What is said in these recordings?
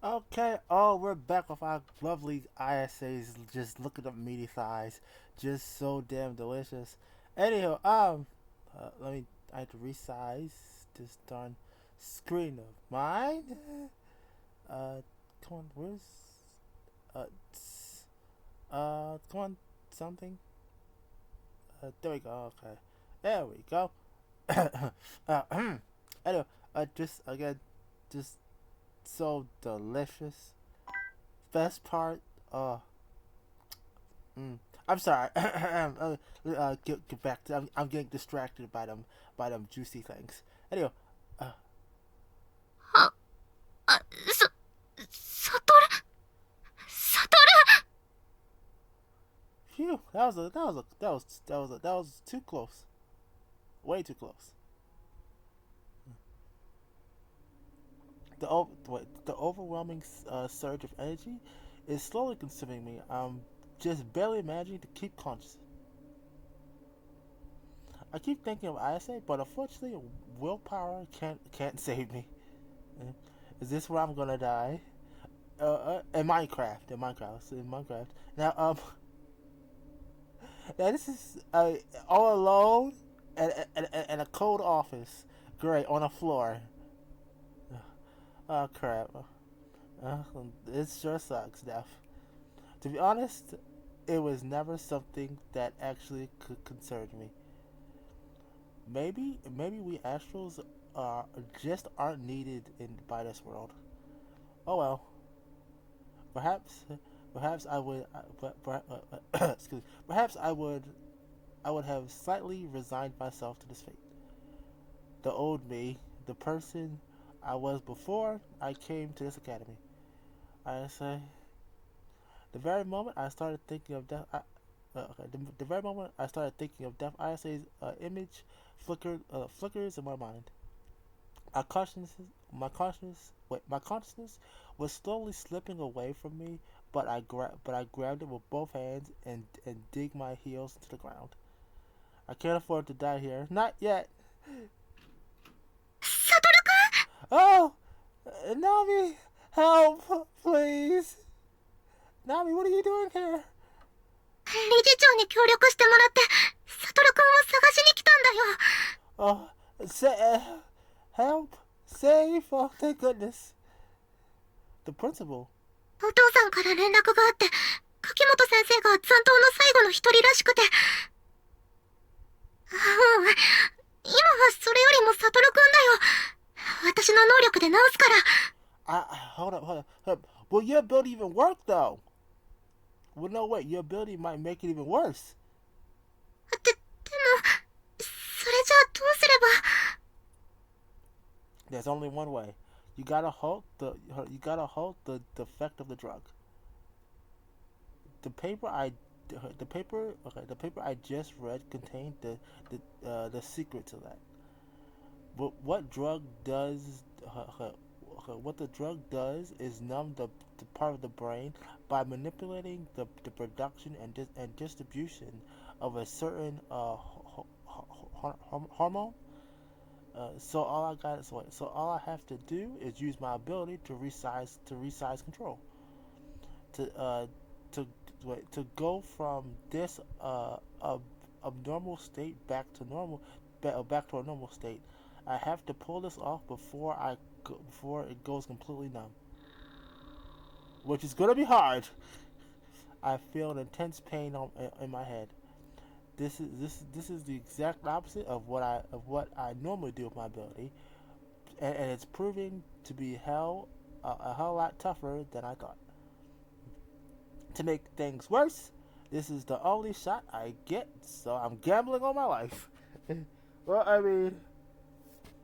Okay, oh, we're back with our lovely Ayases just looking up meaty thighs. Just so damn delicious. Anyhow, I have to resize this darn screen of mine. Uh, come on, where's, uh, come on, something. There we go, okay. There we go. Anyway, just, again, just so delicious. Best part, I'm sorry. Get back to. I'm getting distracted by them juicy things. Anyway, uh, あ、悟る、悟る。phew, that was too close, way too close. The overwhelming surge of energy is slowly consuming me. I'm just barely managing to keep conscious. I keep thinking of Ayase, but unfortunately, willpower can't save me. Is this where I'm gonna die? In Minecraft, in Minecraft. Now, now this is all alone in a cold office. Great, on a floor. Oh crap. Uh, it sure sucks, Def. To be honest, it was never something that actually could concern me. Maybe we astrals just aren't needed in by this world. Oh well. Perhaps, perhaps I would. Excuse me. Perhaps I would have slightly resigned myself to this fate. The old me, the person I was before I came to this academy. I say, the very moment I started thinking of death, the very moment I started thinking of death, I say's image flickers in my mind. My consciousness, my consciousness was slowly slipping away from me, but I grabbed it with both hands and dig my heels into the ground. I can't afford to die here, not yet. 悟く Oh, Nami, help, please. Nami, what are you doing here? ん、理事長に協力してもらって、悟くんを探しに来たんだよ。Oh, say, help, save, oh, thank goodness. The principal. お父さんから連絡があって、柿本先生が残党の最後の一人らしくて。うん、今はそれよりも悟くんだよ。私の能力で治すから。Hold up. Will your ability even work, though? Well, no, wait, your ability might make it even worse. でも、それじゃあどうすれば。There's only one way. You gotta halt the effect of the drug. The paper I the paper I just read contained the secret to that. But what the drug does is numb the part of the brain by manipulating the production and distribution of a certain hormone. So all I have to do is use my ability to resize control to to to go from this abnormal state back to a normal state. I have to pull this off before it goes completely numb, which is gonna be hard. I feel an intense pain in my head. This is the exact opposite of what I normally do with my ability, and it's proving to be a hell lot tougher than I thought. To make things worse, this is the only shot I get, so I'm gambling on my life. Well, I mean,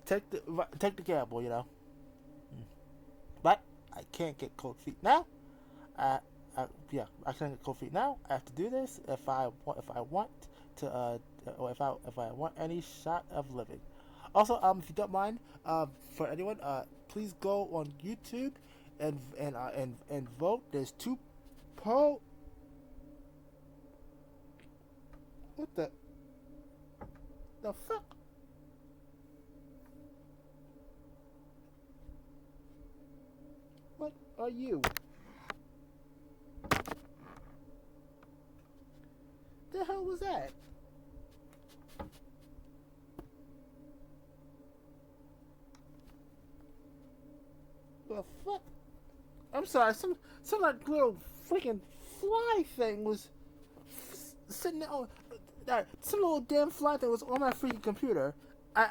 take the gamble, you know. But I can't get cold feet now. I, yeah, I can't get cold feet now. I have to do this if I want to or if I want any shot of living. Also, if you don't mind, for anyone, please go on YouTube and vote. There's two poll. What the fuck? What are you? The hell was that? The fuck? I'm sorry. Some like little freaking fly thing was sitting there on that. Some little damn fly thing was on my freaking computer. I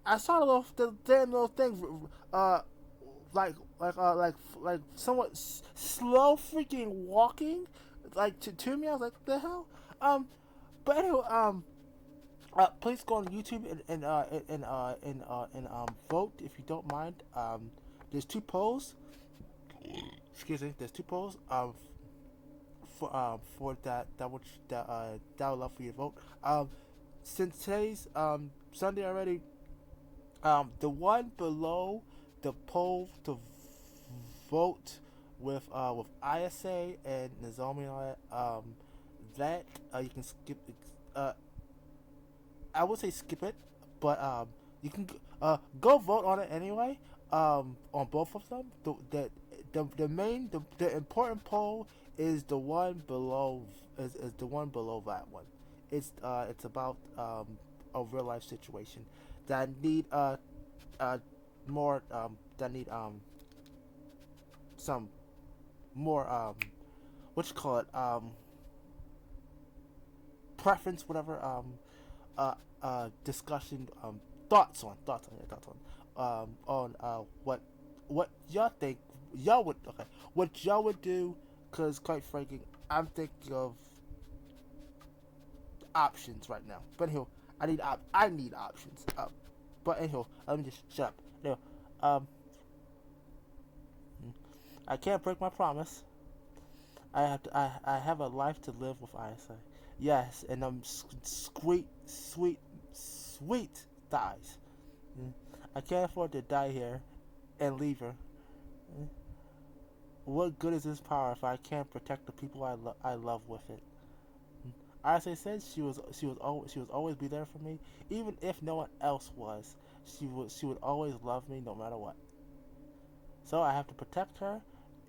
I saw the damn little thing. Like somewhat slow freaking walking, like to me. I was like, what the hell? But anyway, please go on YouTube and vote if you don't mind. There's two polls. Excuse me. There's two polls. For that which that I would love for you to vote. Since today's Sunday already, the one below the poll to vote with Ayase and Nozomi and all that, that you can skip. Uh, I would say skip it, but you can go vote on it anyway. On both of them, the main the important poll is the one below is the one below that one. It's about a real life situation that need uh more that need some more what you call it preference whatever discussion thoughts on what y'all think y'all would okay what y'all would do because quite frankly I'm thinking of options right now but anyway I need options but anyway let me just shut up anyway, um I can't break my promise. I have a life to live with Ayase. Yes, and I'm sweet thighs. Mm. I can't afford to die here and leave her. Mm. What good is this power if I can't protect the people I love with it? Mm. Ayase said she was always be there for me, even if no one else was. She would always love me no matter what. So I have to protect her,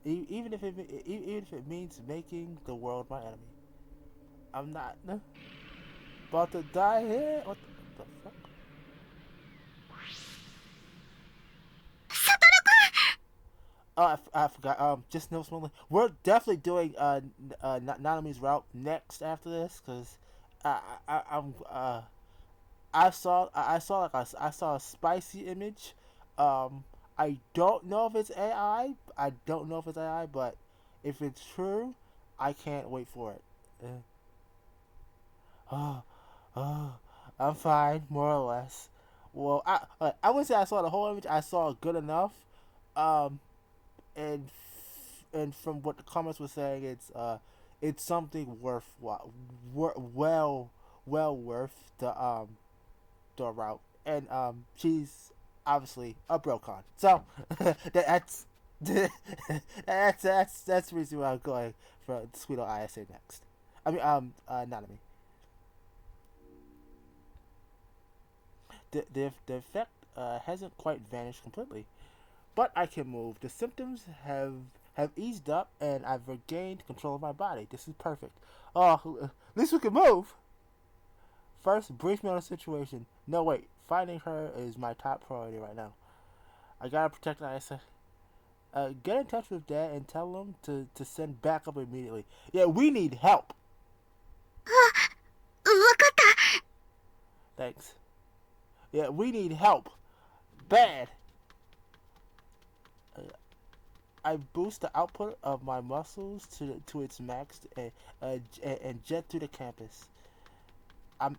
even if it means making the world my enemy. I'm not about to die here. What the fuck? サトル Oh, I forgot. Just no smuggling. We're definitely doing Nanami's route next after this because I'm I saw a spicy image. I don't know if it's AI. I don't know if it's AI, but if it's true, I can't wait for it. Oh, oh, I'm fine, more or less. Well, I wouldn't say I saw the whole image. I saw good enough. Um, and from what the comments were saying, it's something well worth the route. And she's obviously a brocon. So that's that's the reason why I'm going for Sweet ISA next. I mean Nanami. The effect hasn't quite vanished completely, but I can move. The symptoms have eased up, and I've regained control of my body. This is perfect. Oh, at least we can move. First, brief me on the situation. No, wait. Finding her is my top priority right now. I gotta protect Ayase. Get in touch with Dad and tell him to send backup immediately. Yeah, we need help. わかった。Thanks. Yeah, we need help. Bad. Uh, I boost the output of my muscles to its max and jet through the campus. I'm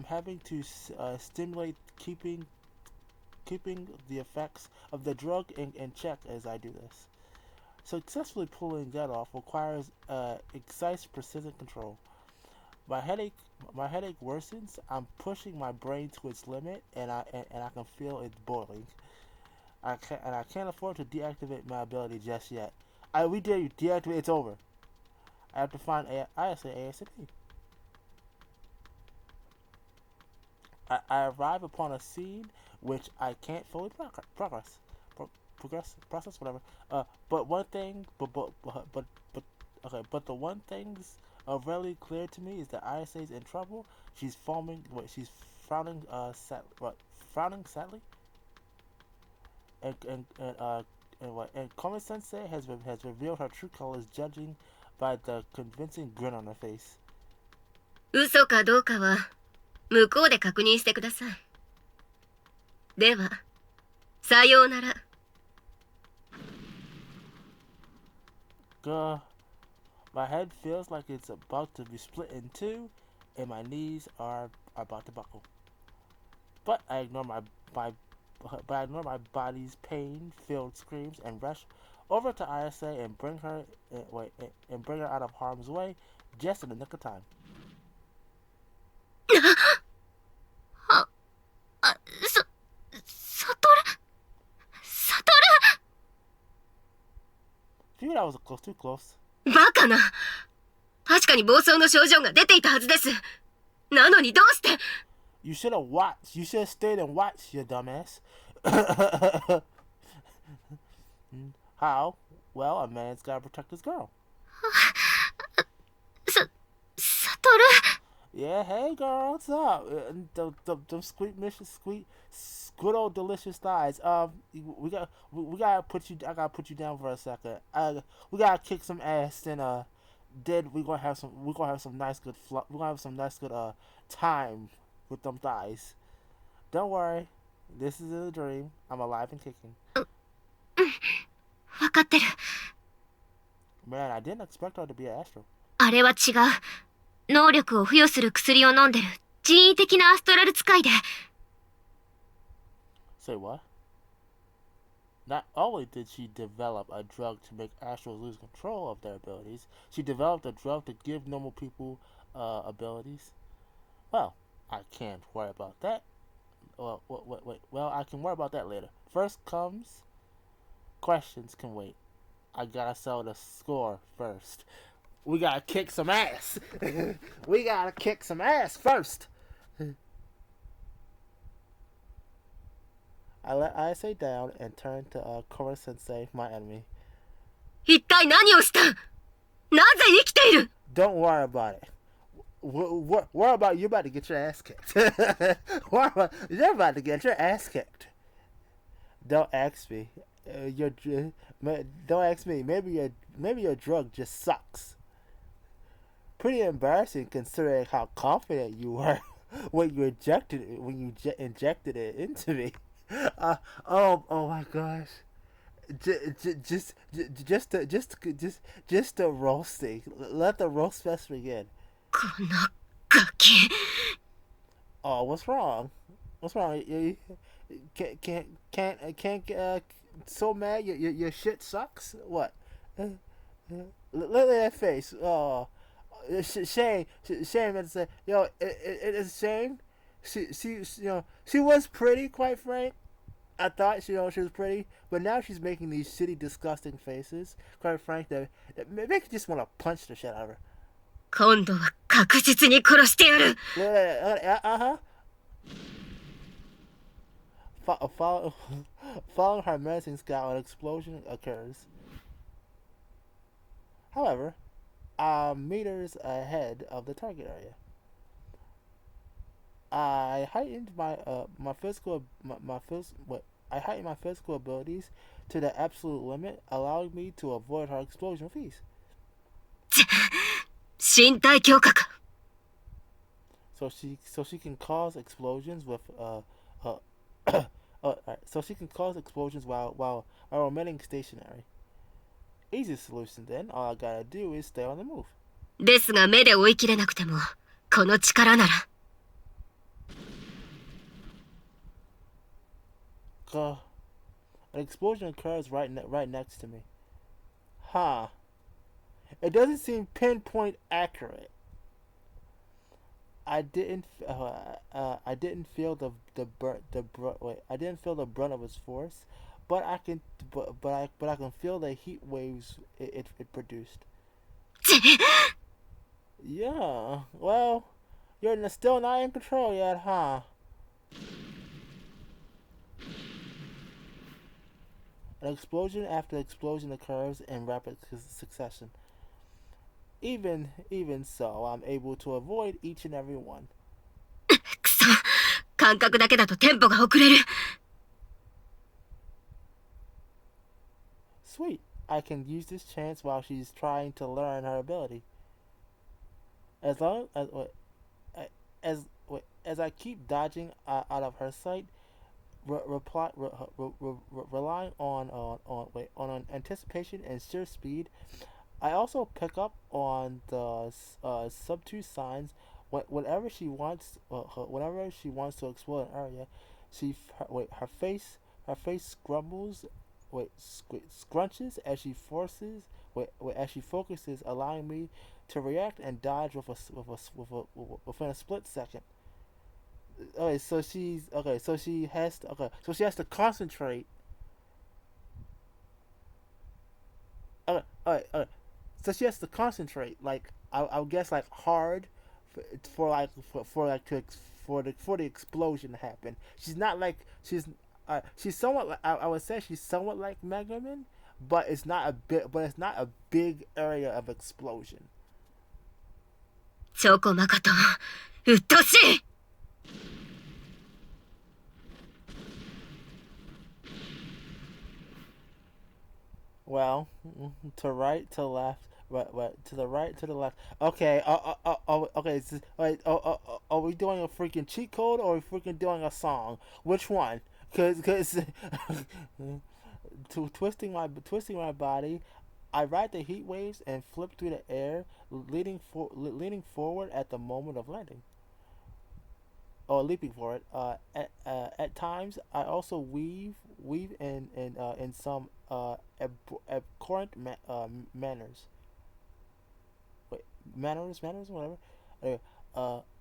having to stimulate keeping the effects of the drug in check as I do this. Successfully pulling that off requires excise precision control. My headache my headache worsens. I'm pushing my brain to its limit, and I can feel it boiling. I can't afford to deactivate my ability just yet. We dare you deactivate. It's over. I have to find ISA ASAP. I arrive upon a scene which I can't fully progress. process, whatever. But one thing, but okay, but the one thing's really clear to me is that Ayase's in trouble. She's foaming. Wait, she's frowning. Frowning sadly. And Komi Sensei has revealed her true colors, judging by the convincing grin on her face. 嘘かどうかは向こうで確認してください。では、さようなら。My head feels like it's about to be split in two, and my knees are about to buckle. But I ignore my body's pain-filled screams and rush over to Ayase and bring her out of harm's way just in the nick of time. 悟る。 Phew, that was too close. バカな。確かに暴走の症状が出ていたはずです。なのにどうして。 You should have watched. You should have stayed and watched, you dumbass. How? Well, a man's gotta protect his girl. 悟る。 Yeah, hey girl, what's up? Them good old delicious thighs. We gotta put you. I gotta put you down for a second. We gotta kick some ass, and then we're gonna have some nice good time with them thighs. Don't worry, this is a dream. I'm alive and kicking. わかってる。 Man, I didn't expect her to be an astro. あれは違う。能力を付与する薬を飲んでる人為的なアストラル使いで。 Say what? Not only did she develop a drug to make astrals lose control of their abilities, she developed a drug to give normal people abilities. Well, I can't worry about that. Well, wait. Well, I can worry about that later. First comes questions can wait. I gotta sell the score first. We gotta kick some ass. We gotta kick some ass first. I let Ayase down and turned to Kora Sensei, my enemy. 一体何をした？なぜ生きている？ Don't worry about it. Worry about you about to get your ass kicked. You're about to get your ass kicked. Don't ask me. Don't ask me. Maybe your drug just sucks. Pretty embarrassing considering how confident you were when you injected it into me. Oh my gosh. Just the roasting. Let the roast fest begin. このガキ。 Oh, what's wrong? What's wrong? Can't so mad your shit sucks? What? Look at that face. Oh, shame and say, yo, it's shame. She was pretty, quite frank. I thought she was pretty, but now she's making these shitty, disgusting faces. Quite frank, that make you just want to punch the shit out of her. 今度は確実に殺してやる。 Following her menacing scout, an explosion occurs. However, meters ahead of the target area, I heightened my physical abilities to the absolute limit, allowing me to avoid her explosion with ease. 身体強化か。 So she can cause explosions with so she can cause explosions while remaining stationary. Easy solution then. All I gotta do is stay on the move. ですが目で追い切れなくてもこの力なら。 An explosion occurs right next to me. Huh. It doesn't seem pinpoint accurate. I didn't feel the brunt of its force, but I can feel the heat waves it produced. Yeah. Well, you're still not in control yet, huh? An explosion after explosion occurs in rapid succession. Even so, I'm able to avoid each and every one. くそ、感覚だけだとテンポが遅れる。Sweet. I can use this chance while she's trying to learn her ability. As long as I keep dodging out of her sight, relying on anticipation and sheer speed, I also pick up on the subtle signs. Whenever she wants, whenever she wants to explore an area, her face scrumbles, scrunches as she forces, as she focuses, allowing me to react and dodge within a split second. Okay, so she has to concentrate. Okay. So she has to concentrate, like I would guess, like hard, for like to for the explosion to happen. She's not like she's somewhat like, I would say she's somewhat like Megaman, but it's not a big area of explosion. チョコマカト、うっとうしい。Well, to right, to left, right, to the right, to the left. Okay, okay. Wait, are we doing a freaking cheat code or are we freaking doing a song? Which one? Cause to twisting my body, I ride the heat waves and flip through the air, leaning forward at the moment of landing, or leaping for it. At times, I also weave in some abhorrent manners. Wait, whatever.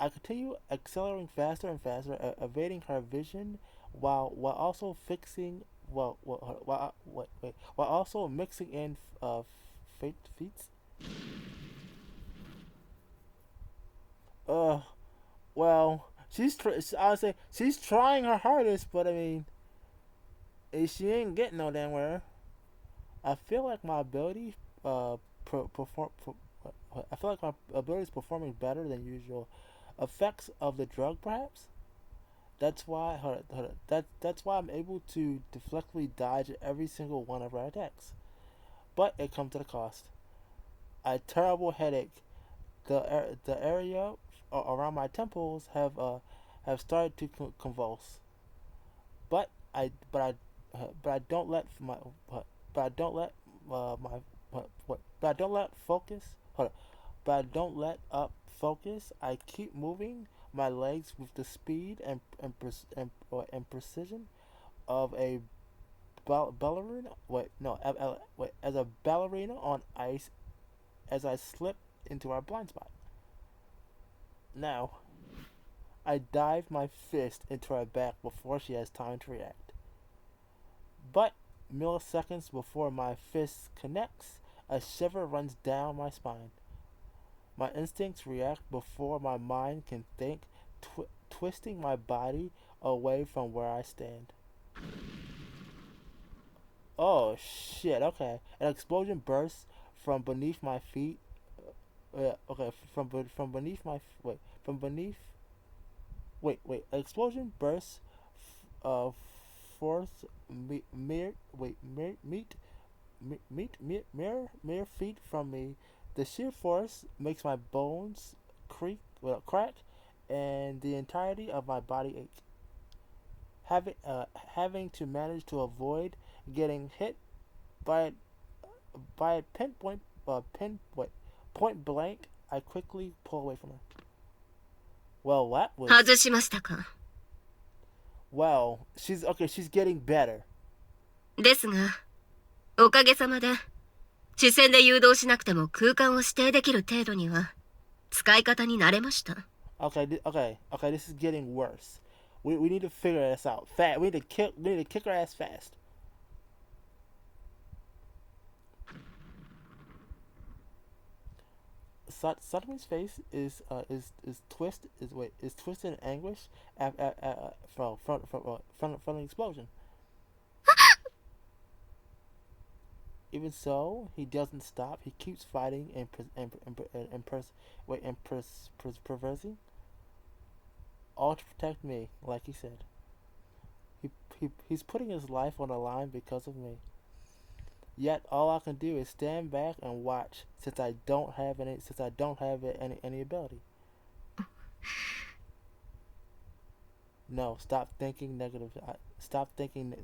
I continue accelerating faster and faster, evading her vision, while also fixing while also mixing in feats. Uh, well, I would say she's trying her hardest, but I mean, she ain't getting no damn where. I feel like my ability perform. I feel like my ability is performing better than usual. Effects of the drug, perhaps. That's why I'm able to deflectly dodge every single one of her attacks. But it comes to the cost. A terrible headache. The area around my temples have started to convulse. But I don't let my but I don't let my but I don't let focus. Hold on. But I don't let up focus. I keep moving my legs with the speed and precision of a ballerina. Wait, no, wait, as a ballerina on ice, as I slip into our blind spot. Now, I dive my fist into her back before she has time to react. But milliseconds before my fist connects, a shiver runs down my spine. My instincts react before my mind can think, twisting my body away from where I stand. Oh shit! Okay, an explosion bursts from beneath my feet. Okay, from beneath my wait from beneath. An explosion bursts. Uh, forth mere feet from me. The sheer force makes my bones crack, and the entirety of my body ache. Having to manage to avoid getting hit by by a point blank, I quickly pull away from her. Well, that was 外しましたか。well. She's getting better. ですが、おかげさまで、視線で誘導しなくても空間を指定できる程度には、使い方に慣れました。Okay. This is getting worse. We need to figure this out. We need to kick her ass fast. Satomi's face is twisted in anguish from the explosion. Even so, he doesn't stop. He keeps fighting and perversing, all to protect me, like he said. He's putting his life on the line because of me. Yet all I can do is stand back and watch, since I don't have any ability. No, stop thinking negative. Stop thinking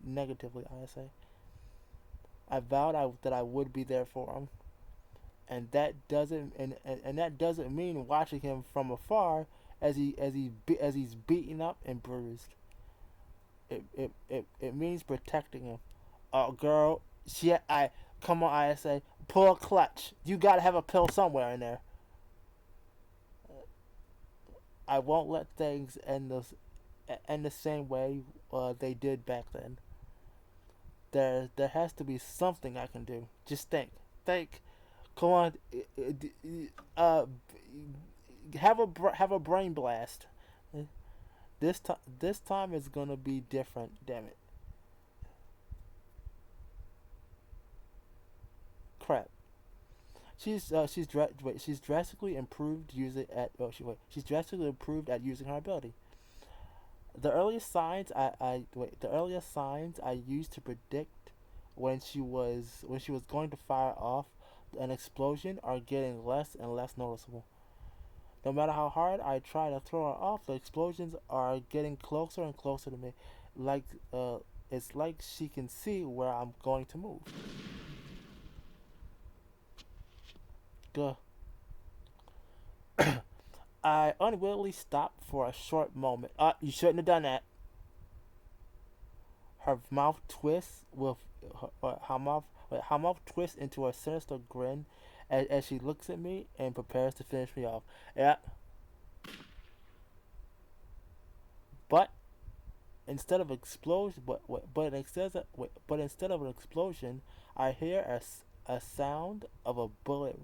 negatively. I say. I vowed that I would be there for him, and that doesn't mean watching him from afar as he's beaten up and bruised. It means protecting him. Oh, girl, shit! I come on, Ayase, pull a clutch. You gotta have a pill somewhere in there. I won't let things end the same way they did back then. There has to be something I can do. Just think. Come on, uh, have a brain blast. This time is gonna be different. Damn it! Crap. She's drastically improved using at she's drastically improved at using her ability. The earliest signs I used to predict when she was going to fire off an explosion are getting less and less noticeable. No matter how hard I try to throw her off, the explosions are getting closer and closer to me. Like it's like she can see where I'm going to move. Good. I unwillingly stopped for a short moment. You shouldn't have done that. Her mouth twists with her mouth twists into a sinister grin as she looks at me and prepares to finish me off. Yeah, but instead of explosion, but instead of an explosion, I hear a sound of a bullet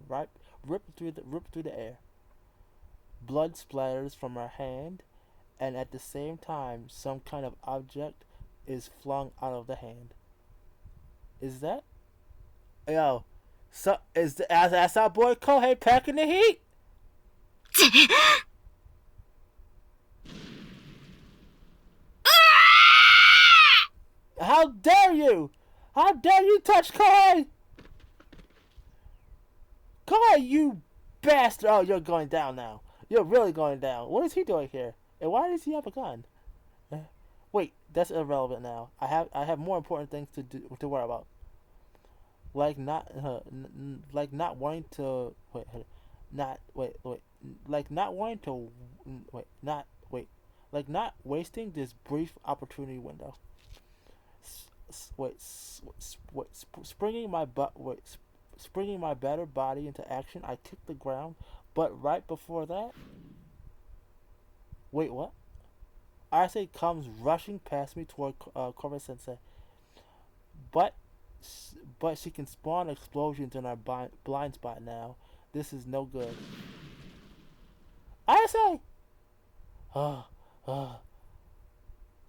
ripped through the air. Blood splatters from her hand, and at the same time, some kind of object is flung out of the hand. Is that yo? So that's our boy Kohei packing the heat? How dare you? How dare you touch Kohei? Kohei, you bastard! Oh, you're going down now. You're really going down. What is he doing here? And why does he have a gun? Wait, that's irrelevant now. I have more important things to worry about. Like not wanting to not wait like not wanting to wait not wait like not wasting this brief opportunity window. Springing my springing my battered body into action, I kick the ground. But right before that, wait, what? Ayase comes rushing past me toward Kore Sensei, but she can spawn explosions in our blind spot now. This is no good. Ayase! Ah, ah.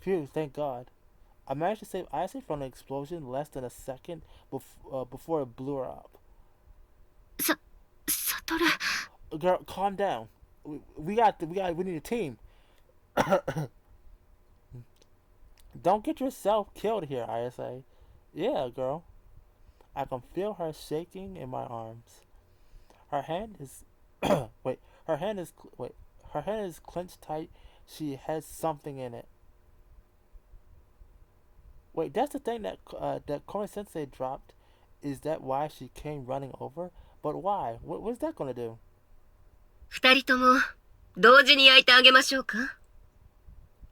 Phew, thank God. I managed to save Ayase from an explosion less than a second before it blew her up. Satoru. Girl, calm down. We need a team. Don't get yourself killed here, Ayase. Yeah, girl. I can feel her shaking in my arms. Her hand is wait. Her hand is clenched tight. She has something in it. Wait, that's the thing that Kore Sensei dropped. Is that why she came running over? But why? What's that gonna do? 二人とも同時に焼いてあげましょうか。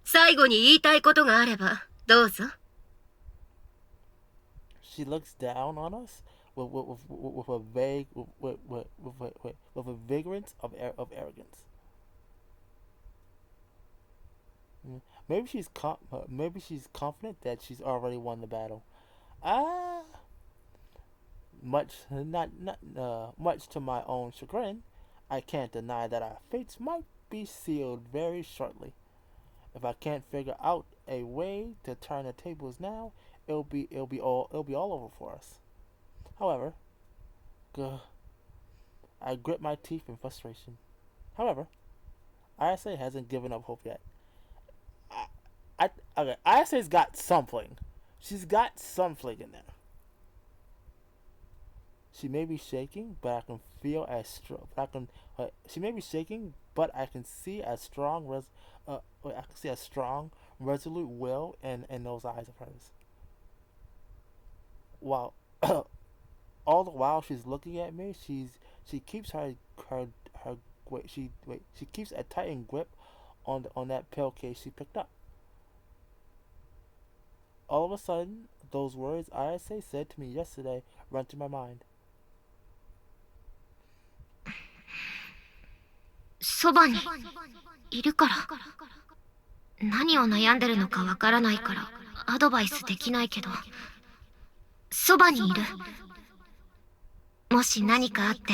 最後に言いたいことがあればどうぞ。She looks down on us with a vague with a vigorance of arrogance. Maybe she's confident that she's already won the battle. Ah, much to my own chagrin, I can't deny that our fates might be sealed very shortly. If I can't figure out a way to turn the tables now, it'll be all over for us. However, gah, I grit my teeth in frustration. However, Ayase hasn't given up hope yet. I, okay, Ayase's got something. She's got something in there. She may be shaking, but I can feel as strong. I can. She may be shaking, but I can see a strong. I can see a strong, resolute will in those eyes of hers. While all the while she's looking at me, she keeps her she keeps a tightened grip on that pill case she picked up. All of a sudden, those words Ayase said to me yesterday run through my mind. そばにいるから。何を悩んでるのかわからないからアドバイスできないけど、そばにいる。もし何かあって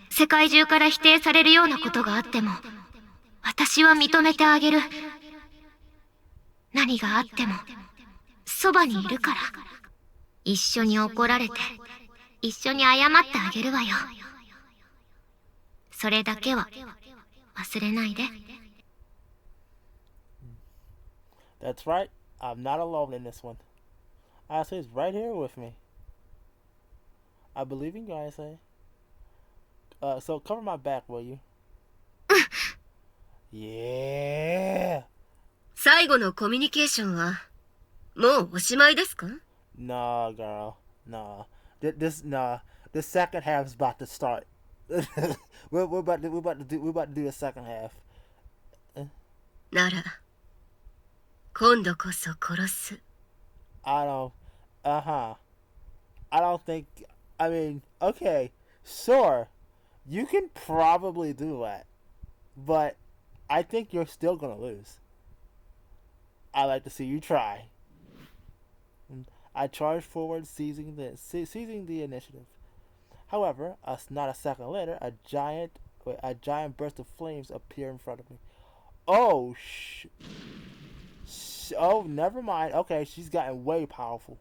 世界中から否定されるようなことがあっても、私は認めてあげる。何があってもそばにいるから。一緒に怒られて一緒に謝ってあげるわよ。それだけは忘れないで。 That's right. I'm not alone in this one. Ayase is right here with me. I believe in you, Ayase. So cover my back, will you? Yeah. 最後のコミュニケーションはもうおしまいですか？ Nah, girl. Nah. Nah. The second half is about to start. we're about to do the second half. なら今度こそ殺す。 I don't. I don't think. I mean, okay, sure, you can probably do that, but I think you're still gonna lose. I like to see you try. I charge forward, seizing the initiative. However, not a second later, a giant burst of flames appear in front of me. Oh oh, never mind. Okay, she's gotten way powerful.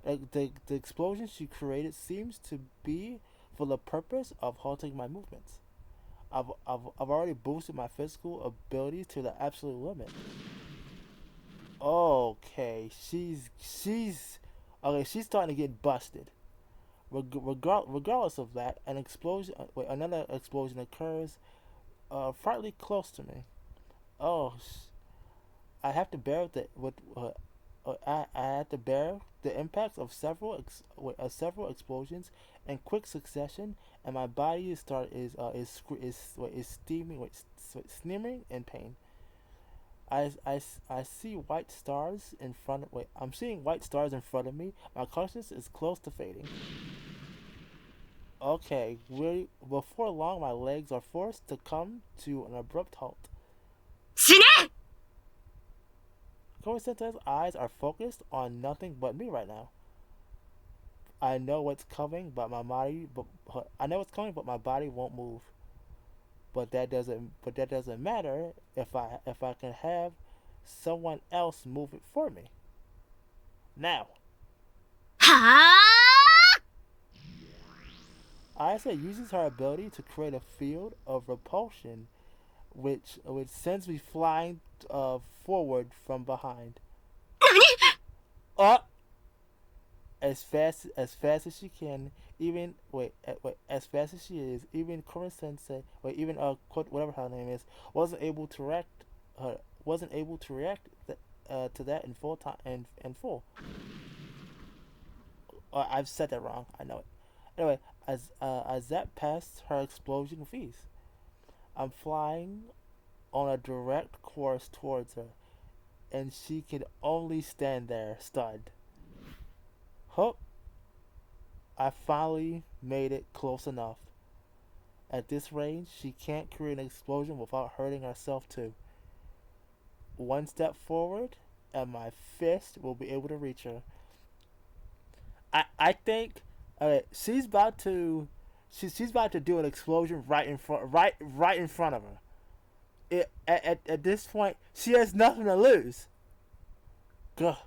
The explosion she created seems to be for the purpose of halting my movements. I've already boosted my physical abilities to the absolute limit. Okay, she's starting to get busted. Regardless of that, another explosion occurs, fairly close to me. Oh, I have to bear I had to bear the impacts of several explosions in quick succession, and my body is steaming in pain. I see white stars in front of I'm seeing white stars in front of me. My consciousness is close to fading. Okay, before long, my legs are forced to come to an abrupt halt. 死ね！ Korisenta's eyes are focused on nothing but me right now. I know what's coming, but my body won't move. But that doesn't matter if I can have someone else move it for me. Now, はあ！ Ayase uses her ability to create a field of repulsion, which sends me flying forward from behind. 何？ Up as fast as she can. As fast as she is. Even Korin Sensei, whatever her name is, wasn't able to react to that in full time in full. I've said that wrong. I know it. Anyway, as that past her explosion fees, I'm flying on a direct course towards her, and she can only stand there, stunned. Hope, I finally made it close enough. At this range, she can't create an explosion without hurting herself too. One step forward, and my fist will be able to reach her. I think she's about to do an explosion right in front of her. At this point, she has nothing to lose. Gah.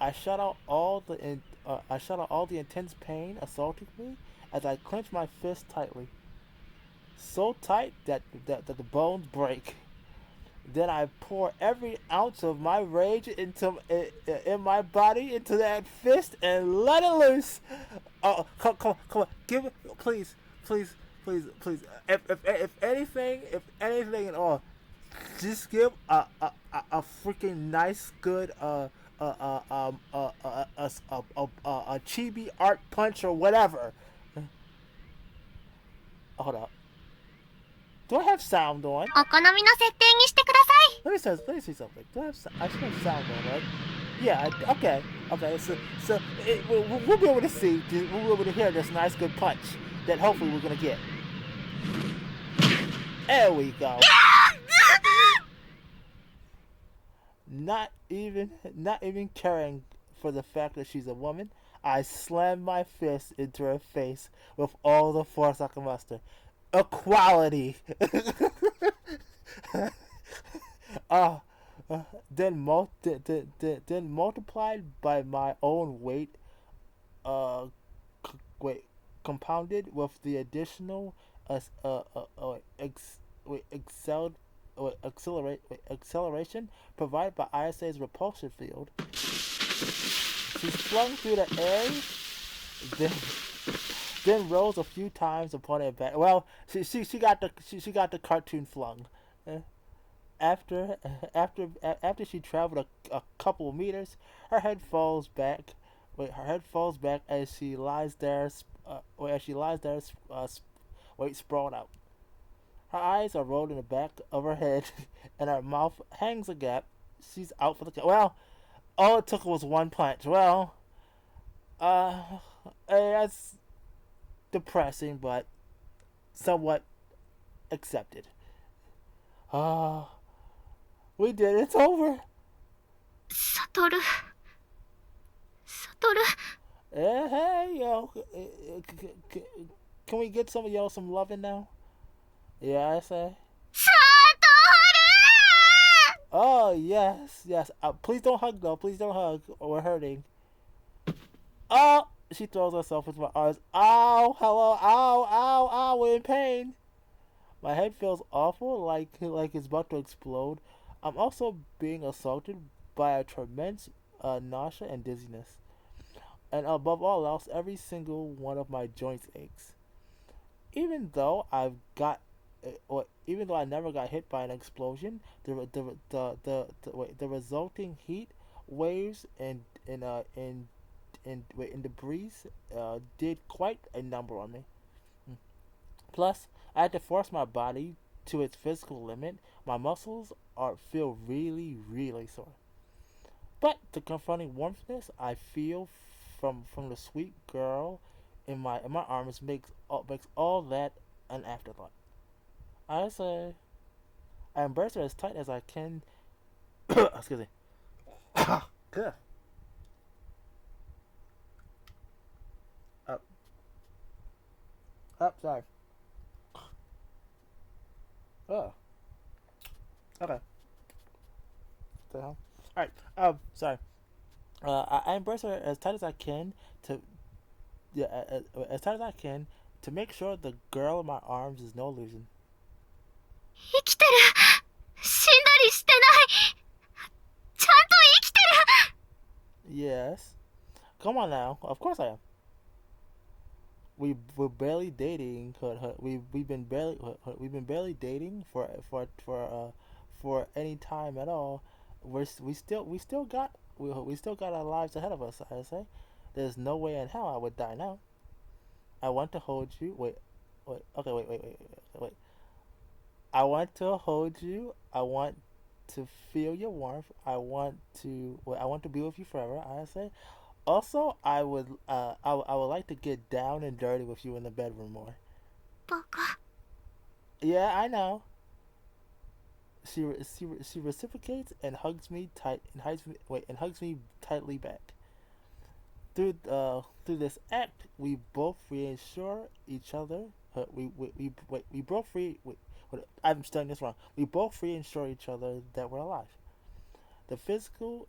I shut out all the intense pain assaulting me as I clench my fist tightly, so tight that the bones break. Then I pour every ounce of my rage in my body into that fist and let it loose. Oh, come on, give it, please, please, please, please. If anything at all, just give a freaking nice, good a chibi art punch or whatever. Hold up. Do I have sound on? お好みの設定にしてください。Let me see something. Do I have? I should have sound on, right? Yeah. Okay. Okay. So we'll be able to see. We'll be able to hear this nice, good punch that hopefully we're gonna get. There we go. Not even caring for the fact that she's a woman, I slammed my fist into her face with all the force I could muster. Equality. uh, then multiplied by my own weight, uh, compounded with the additional ex, wait, excelled acceleration provided by Ayase's repulsion field. She flung through the air, then rose a few times upon her back. Well, she got the cartoon flung. After she traveled a couple of meters, her head falls back. Her head falls back as she lies there. Sprawled out. Her eyes are rolled in the back of her head, and her mouth hangs a gap. She's out for the count. Well, all it took was one punch. Well, that's depressing, but somewhat accepted. We did it. It's over. サトル。Hey, yo, can we get some loving now? Yeah, I say. サトル。 Oh yes. Please don't hug though. Please don't hug, or we're hurting. Oh, she throws herself into my arms. Ow, hello, ow, we're in pain. My head feels awful, like it's about to explode. I'm also being assaulted by a tremendous nausea and dizziness. And above all else, every single one of my joints aches. Even though I never got hit by an explosion, the resulting heat waves and debris did quite a number on me. Plus, I had to force my body to its physical limit. My muscles feel really, really sore. But the confronting warmthness I feel from the sweet girl in my arms makes all that an afterthought. I say, I embrace her as tight as I can. Excuse me. Good. Sorry. Oh. Okay. What the hell? Alright. Sorry. I embrace her as tight as I can as tight as I can to make sure the girl in my arms is no illusion. 生きてる。死んだりしてない。ちゃんと生きてる。 Yes. Come on now. Of course I am. We're barely dating. We've been barely dating for any time at all. We still got our lives ahead of us. I say, there's no way in hell I would die now. I want to hold you. Wait. Okay, wait. I want to hold you. I want to feel your warmth. I want to be with you forever. I say. Also, I would like to get down and dirty with you in the bedroom more. バカ。 Yeah, I know. She reciprocates and hugs me tightly back. Through this act, we both reassure each other. I'm studying this wrong. We both reassure each other that we're alive. The physical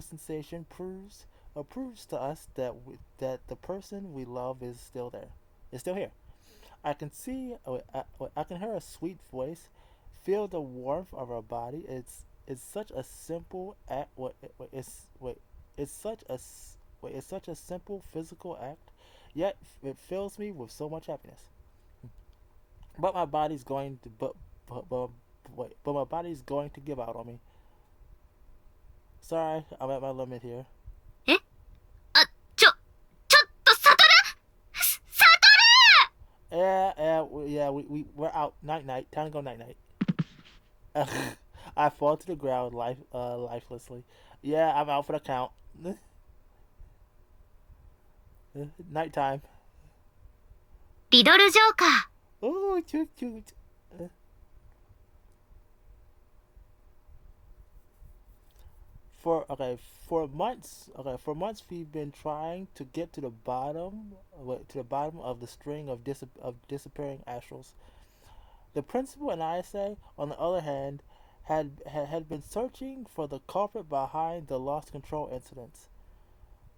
sensation proves to us that the person we love is still there. Is still here. I can see. I can hear a sweet voice. Feel the warmth of her body. It's such a simple act. It's such a it's such a simple physical act, yet it fills me with so much happiness. But my body's going to but my body's going to give out on me. Sorry, I'm at my limit here. えあ、サトルサ Yeah, we're out. Night night. Time to go night night. I fall to the ground lifelessly. Yeah, I'm out for the count. Nighttime. リドルジョーカー Oh, cute, cute. For okay, for months we've been trying to get to the bottom of the string of disappearing astrals. The principal and Ayase, on the other hand, had been searching for the culprit behind the lost control incidents.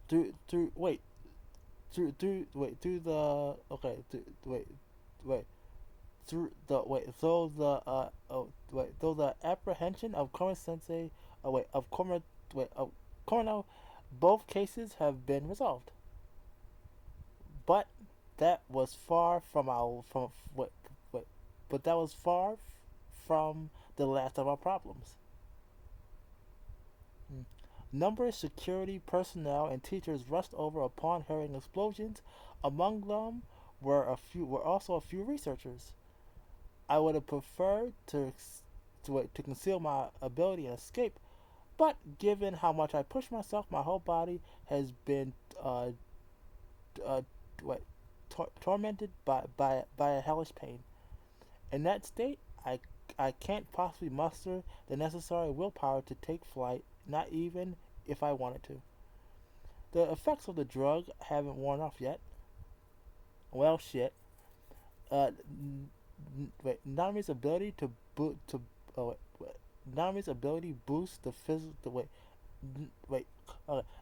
Through wait through the okay wait through the wait so the though the apprehension of Koma Sensei wait of Koma wait of Kono, both cases have been resolved. But that was far from our from wait but that was far from the last of our problems. Hmm. Numerous security personnel and teachers rushed over upon hearing explosions. Among them were also a few researchers. I would have preferred to conceal my ability and escape, but given how much I push myself, my whole body has been uh, what, tormented by a hellish pain. In that state, I can't possibly muster the necessary willpower to take flight, not even if I wanted to. The effects of the drug haven't worn off yet. Well, shit. Uh, Nami's ability to boot to Nami's ability boosts the physical wait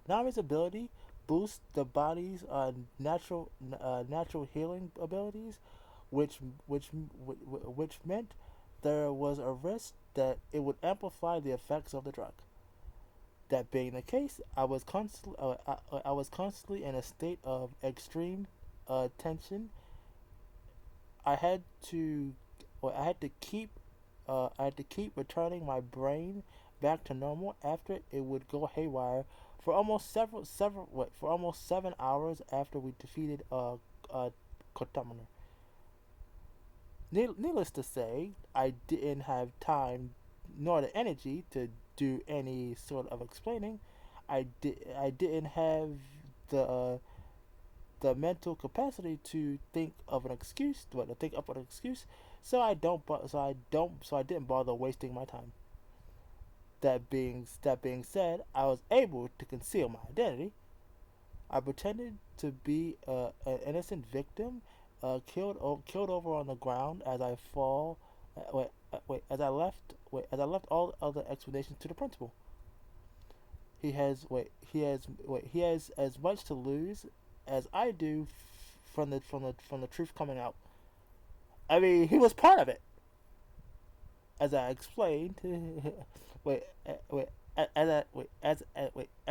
Nami's ability boosts the body's natural healing abilities, which which meant there was a risk that it would amplify the effects of the drug. That being the case, I was constantly in a state of extreme tension. I had to I had to keep I had to keep returning my brain back to normal after it would go haywire for for almost 7 hours after we defeated Kotamana. Needless to say, I didn't have time nor the energy to do any sort of explaining. I didn't have the the mental capacity to think of an excuse, to think up an excuse. So I didn't bother wasting my time. That being said, I was able to conceal my identity. I pretended to be an innocent victim, killed over on the ground as I fall. As I left all other explanations to the principal. He has as much to lose as I do from the truth coming out. I mean, he was part of it, as I explained. wait, wait, as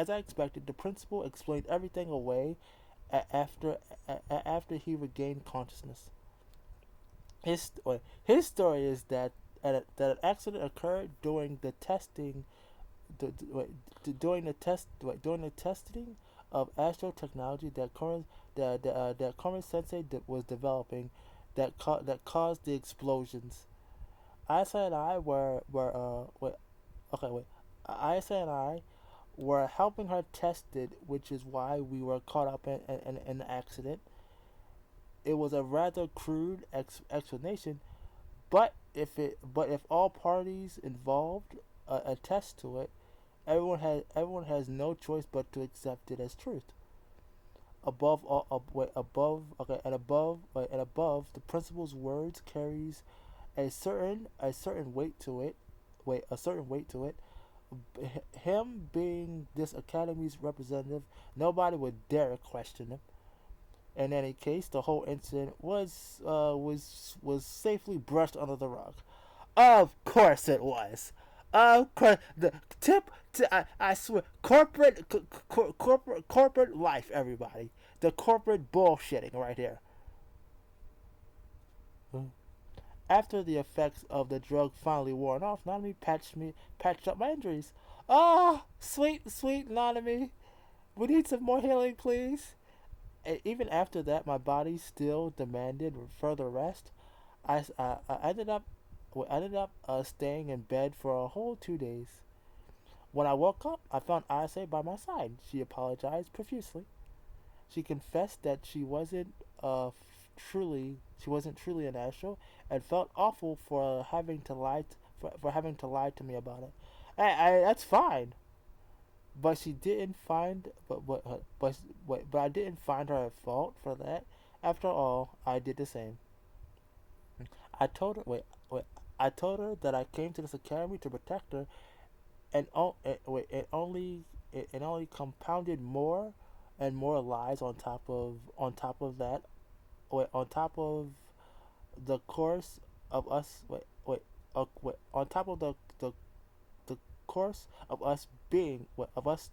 I expected, the principal explained everything away after he regained consciousness. His story is that an accident occurred during the testing during the testing of astro technology that Koma Sensei was developing that caused the explosions. Ayase and I Ayase and I were helping her test it, which is why we were caught up in the accident. It was a rather crude explanation, but if all parties involved attest to it, everyone has no choice but to accept it as truth. Above all, above, the principal's words carries a certain weight to it. A certain weight to it. him being this academy's representative, nobody would dare question him. In any case, the whole incident was safely brushed under the rug. Of course it was. Of course, the tip. I swear, corporate life. Everybody, the corporate bullshitting right here. After the effects of the drug finally worn off, Nanami patched up my injuries. Ah, sweet Nanami, we need some more healing, please. And even after that, my body still demanded further rest. I ended up staying in bed for a whole 2 days. When I woke up, I found Ayase by my side. She apologized profusely. She confessed that she wasn't truly an astral, and felt awful for having to lie to me about it. That's fine, but she didn't find but I didn't find her at fault for that. After all, I did the same. I told her wait wait I told her that I came to this academy to protect her, and it only compounded more and more lies on top of that. On top of the course of us. On top of the course of us being of us.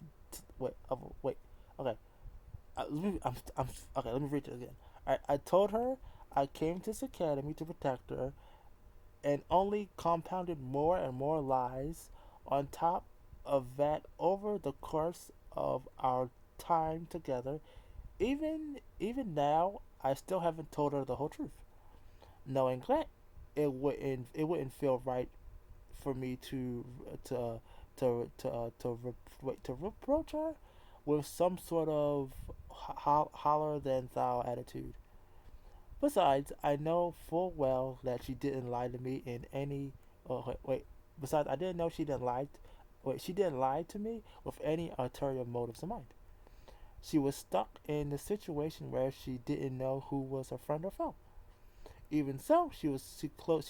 Wait. Okay. Okay. Let me read it again. I told her I came to this academy to protect her, and only compounded more and more lies on top of that over the course of our time together. Even now, I still haven't told her the whole truth, knowing that it wouldn't feel right for me to to reproach her with some sort of holler than thou attitude. Besides, I know full well that she didn't lie to me in any. Oh, wait. Besides, I didn't know she didn't lie. She didn't lie to me with any ulterior motives in mind. She was stuck in the situation where she didn't know who was her friend or foe. Even so, she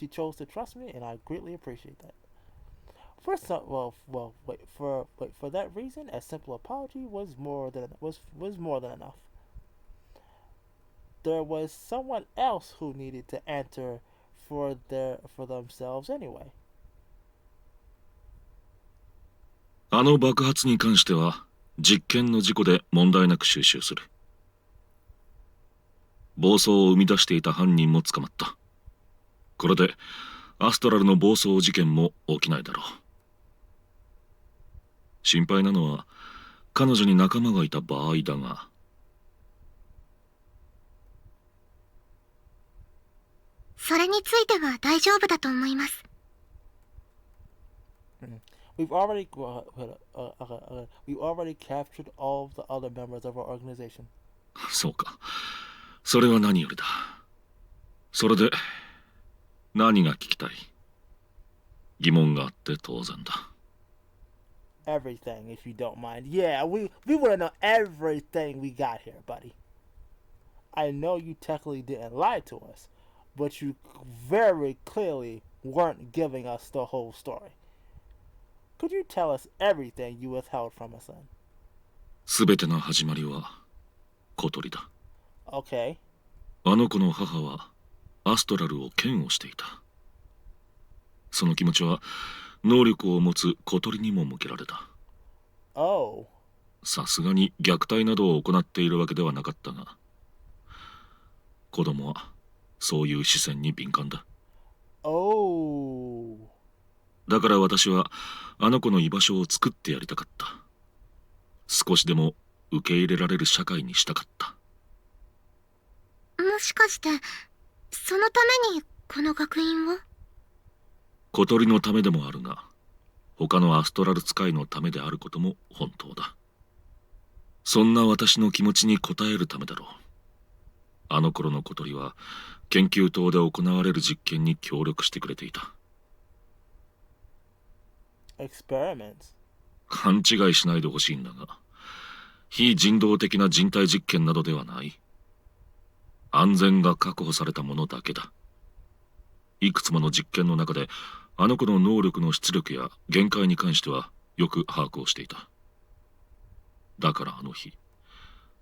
chose to trust me, and I greatly appreciate that. For some, for that reason, a simple apology was more than enough. There was someone else who needed to answer for themselves anyway. あの爆発に関しては実験の事故で問題なく収拾する。暴走を生み出していた犯人も捕まった。これでアストラルの暴走事件も起きないだろう。心配なのは彼女に仲間がいた場合だが。それについては大丈夫だと思います。We've already captured all of the other members of our organization. そうか。それは何よりだ。それで何が聞きたい？疑問があって当然だ。Everything, if you don't mind. Yeah, we want to know everything we got here, buddy. I know you technically didn't lie to us, but you very clearly weren't giving us the whole story. Could you tell us everything you withheld from us then? すべての始まりは小鳥だ。Okay. あの子の母はアストラルを嫌悪していた。その気持ちは能力を持つ小鳥にも向けられた。Oh. さすがに虐待などを行っているわけではなかったが、子供はそういう視線に敏感だ。Oh. だから私はあの子の居場所を作ってやりたかった。少しでも受け入れられる社会にしたかった。もしかして、そのためにこの学院を？小鳥のためでもあるが、他のアストラル使いのためであることも本当だ。そんな私の気持ちに応えるためだろう。あの頃の小鳥は研究棟で行われる実験に協力してくれていた。Experiments. 勘違いしないでほしいんだが、非人道的な人体実験などではない。安全が確保されたものだけだ。いくつもの実験の中で、あの子の能力の出力や限界に関してはよく把握をしていた。だからあの日、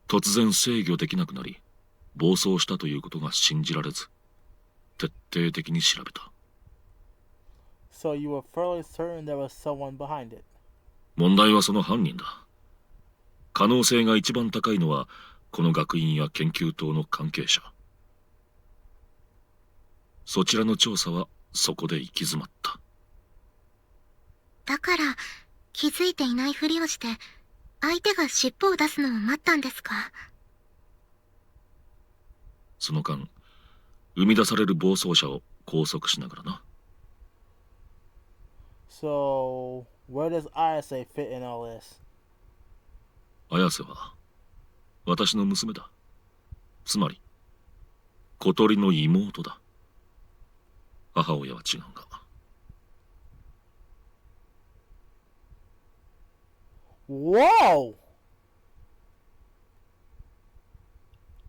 突然制御できなくなり、暴走したということが信じられず、徹底的に調べた。So you were fairly certain there was someone behind it. 問題はその犯人だ。可能性が一番高いのは、この学院や研究棟の関係者。そちらの調査はそこで行き詰まった。だから、気づいていないふりをして、相手が尻尾を出すのを待ったんですか？その間、生み出される暴走車を拘束しながらな。So, where does Ayase fit in all this? 綾瀬は、私の娘だ。つまり、小鳥の妹だ。母親は違うが。Whoa!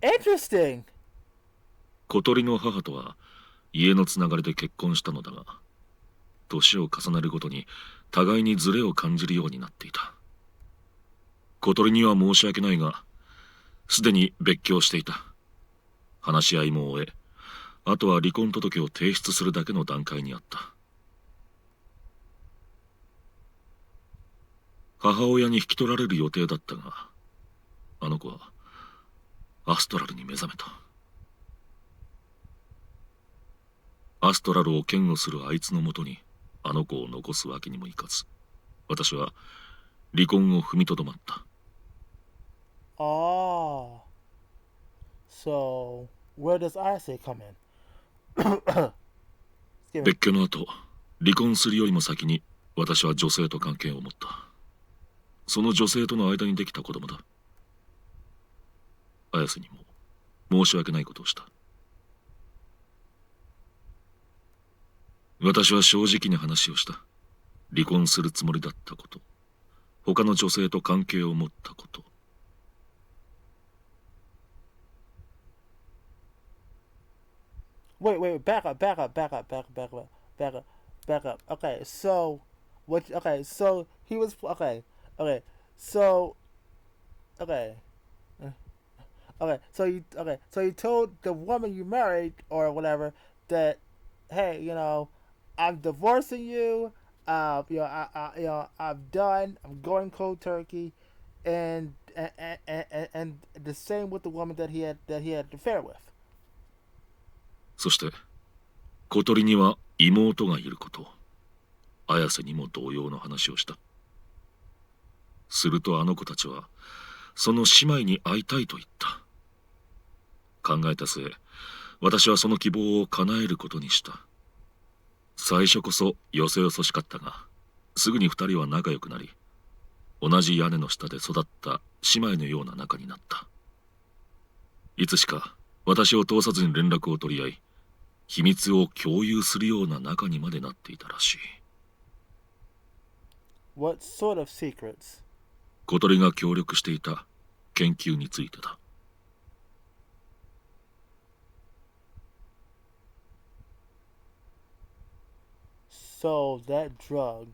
Interesting! 小鳥の母とは家のつながりで結婚したのだが、年を重ねるごとに互いにズレを感じるようになっていた。小鳥には申し訳ないが、すでに別居していた。話し合いも終え、あとは離婚届を提出するだけの段階にあった。母親に引き取られる予定だったが、あの子はアストラルに目覚めた。アストラルを嫌悪するあいつのもとにあの子を残すわけにもいかず、私は離婚を踏みとどまった。Oh. So, where does Ayase come in? 別居の後、離婚するよりも先に私は女性と関係を持った。その女性との間にできた子供だ。綾瀬にも申し訳ないことをした。私は正直に話をした。離婚するつもりだったこと、他の女性と関係を持ったこと。Wait, back up. Okay, so what? Okay, so he was so okay, so you told the woman you married or whatever that, hey, I'm divorcing you. I'm done. I'm going cold turkey, and the same with the woman that he had an affair with. そして小鳥には妹がいることを綾瀬にも同様の話をした。するとあの子たちはその姉妹に会いたいと言った。考えた末、私はその希望を叶えることにした。最初こそよそよそしかったが、すぐに二人は仲良くなり、同じ屋根の下で育った姉妹のような仲になった。いつしか私を通さずに連絡を取り合い、秘密を共有するような仲にまでなっていたらしい。What sort of secrets? 小鳥が協力していた研究についてだ。So that drug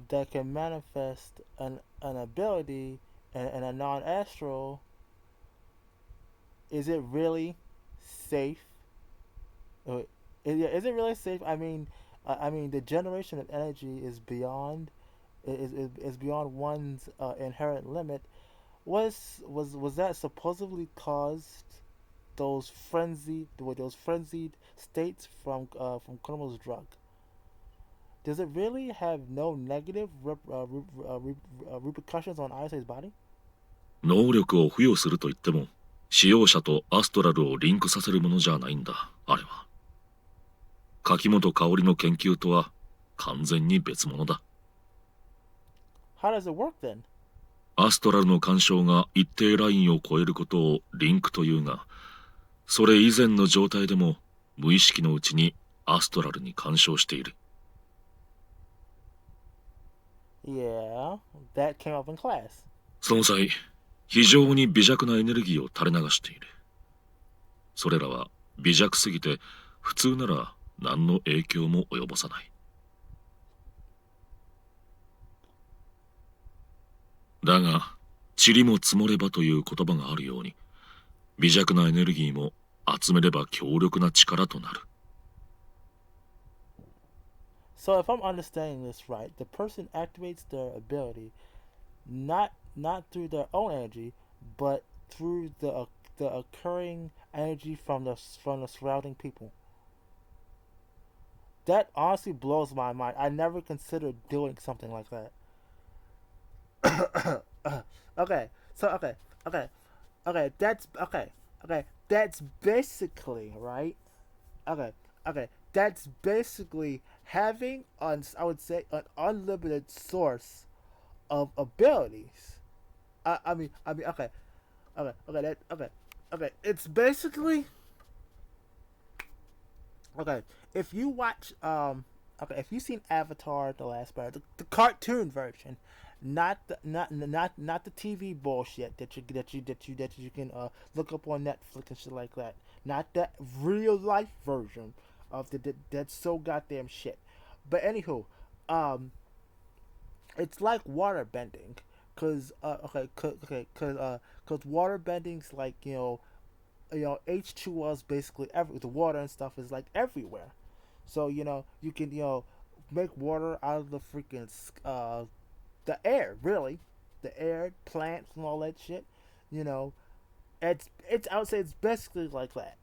that can manifest an ability in a non-astral, is it really safe? Is it really safe? I mean, the generation of energy is beyond beyond one's inherent limit. Was that supposedly caused those frenzied states from Konomo's drug? Does it really have no negative repercussions on Ayase's body? 能力を付与すると言っても、使用者とアストラルをリンクさせるものじゃないんだ、あれは。柿本香織の研究とは完全に別物だ。How does it work then? アストラルの干渉が一定ラインを超えることをリンクというが、それ以前の状態でも無意識のうちにアストラルに干渉している。Yeah, that came up in class. その際、非常に微弱なエネルギーを垂れ流している。それらは微弱すぎて普通なら何の影響も及ぼさない。だが、塵も積もればという言葉があるように、微弱なエネルギーも集めれば強力な力となる。So if I'm understanding this right, the person activates their ability not through their own energy, but through the occurring energy from the surrounding people. That honestly blows my mind. I never considered doing something like that. okay, so that's okay. That's basically right. Okay, that's basically having I would say an unlimited source of abilities. Okay, okay. It's basically okay. If you watch if you've seen Avatar: The Last Airbender, the cartoon version, not the TV bullshit that you can look up on Netflix and shit like that. Not that real life version of that's so goddamn shit. But anywho, um, it's like water bending, cause water bending's like H2O is basically the water and stuff is like everywhere. So you can make water out of the freaking the air, really, the air, plants, and all that shit. You know, it's I would say it's basically like that.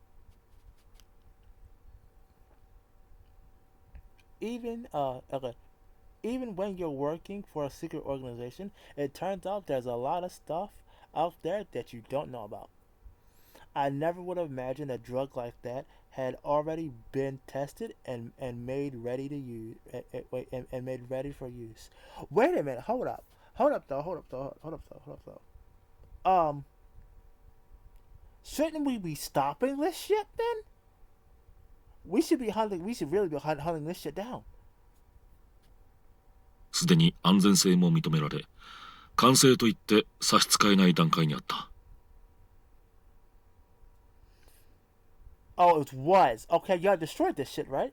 Even even when you're working for a secret organization, it turns out there's a lot of stuff out there that you don't know about. I never would have imagined a drug like that had already been tested and made ready to use and made ready for use. Wait a minute, hold up though, hold up though. Shouldn't we be stopping this shit then? We should be hunting. We should really be hunting this shit down. すでに安全性も認められ、完成といって差し支えない段階にあった。Oh, it was. Okay, y'all destroyed this shit, right?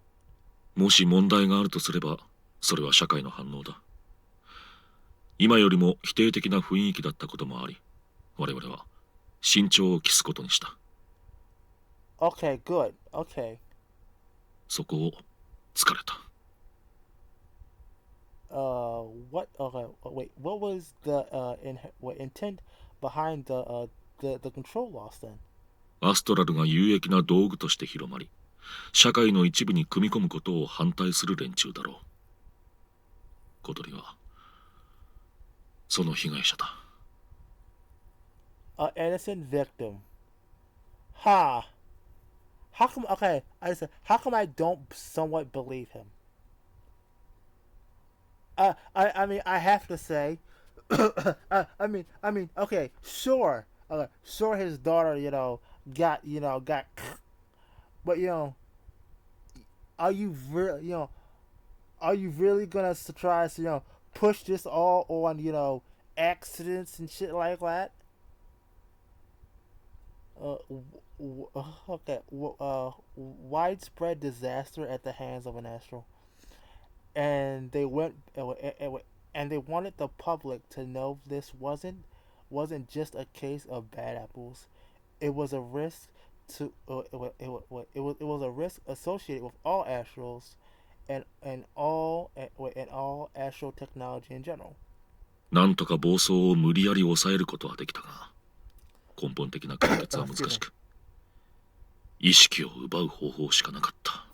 もし問題があるとすれば、それは社会の反応だ。今よりも否定的な雰囲気だったこともあり、我々は慎重を期すことにした。Okay, good. Okay. そこを突かれた。What? Okay, wait. What was the intent behind the control loss then? アストラルが有益な道具として広まり、社会の一部に組み込むことを反対する連中だろう。小鳥はその被害者だ。An innocent victim. Ha. How come? Okay, I said. How come I don't somewhat believe him? I mean, I have to say. Okay, sure. Sure, his daughter, got, but are you really, are you really gonna try to, push this all on, accidents and shit like that? Okay. Widespread disaster at the hands of an astral, and and they wanted the public to know this wasn't just a case of bad apples. It was a risk to it was a risk associated with all astrals and all astral technology in general. なんとか暴走を無理やり抑えることはできたが、根本的な解決は難しく、意識を奪う方法しかなかった。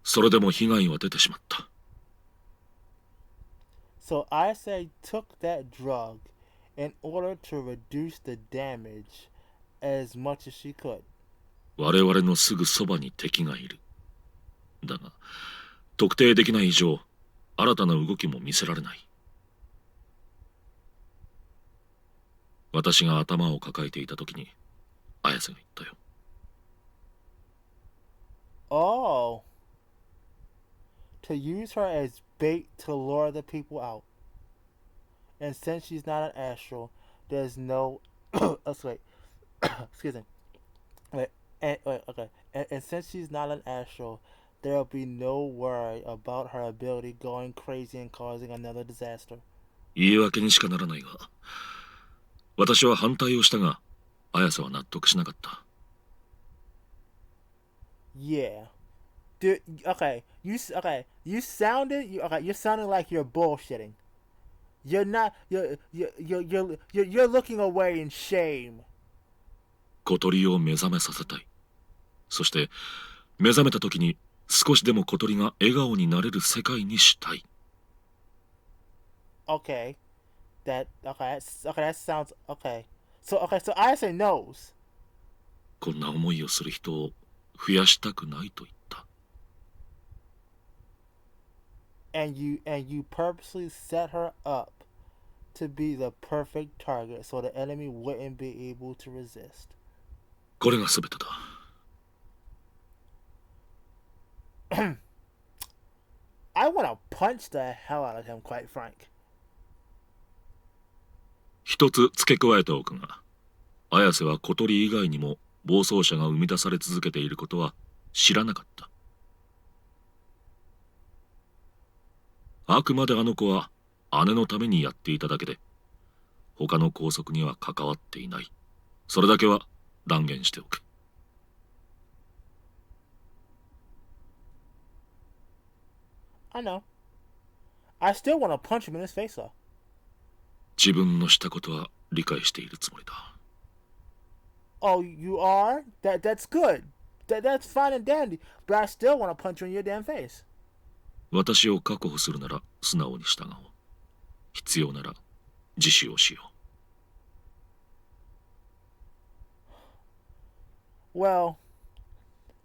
それでも被害は出てしまった。So Ayase took that drug in order to reduce the damage as much as she could. 我々のすぐそばに敵がいる。だが、特定できない以上、新たな動きも見せられない。私が頭を抱えていた時に、綾瀬が言ったよ。Oh. To use her as bait to lure the people out. And since she's not an astral, there's no. Wait. Excuse me. Wait. Okay. And since she's not an astral, there'll be no worry about her ability going crazy and causing another disaster. 言い訳にしかならないが、私は反対をしたが、綾瀬は納得しなかった。Yeah. Dude, okay, you sounded, you're sounding like you're bullshitting. You're not, you're looking away in shame. 小鳥を目覚めさせたい。そして目覚めた時に少しでも小鳥が笑顔になれる世界にしたい。Okay, that sounds okay. So Ayase knows. こんな思いをする人を増やしたくないと言った。And you purposely set her up to be the perfect target so the enemy wouldn't be able to resist. これが全てだ。I want to punch the hell out of him, quite frank. 一つ付け加えておくが、綾瀬は小鳥以外にも暴走車が生み出され続けていることは知らなかった。あくまであの子は姉のためにやっていただけで、他の拘束には関わっていない。それだけは断言しておく。I know. I still want to punch him in his face, though. 自分のしたことは理解しているつもりだ。Oh, you are? That's good. That's fine and dandy. But I still want to punch you in your damn face. 私を確保するなら素直に従おう。必要なら自首をしよう。Well,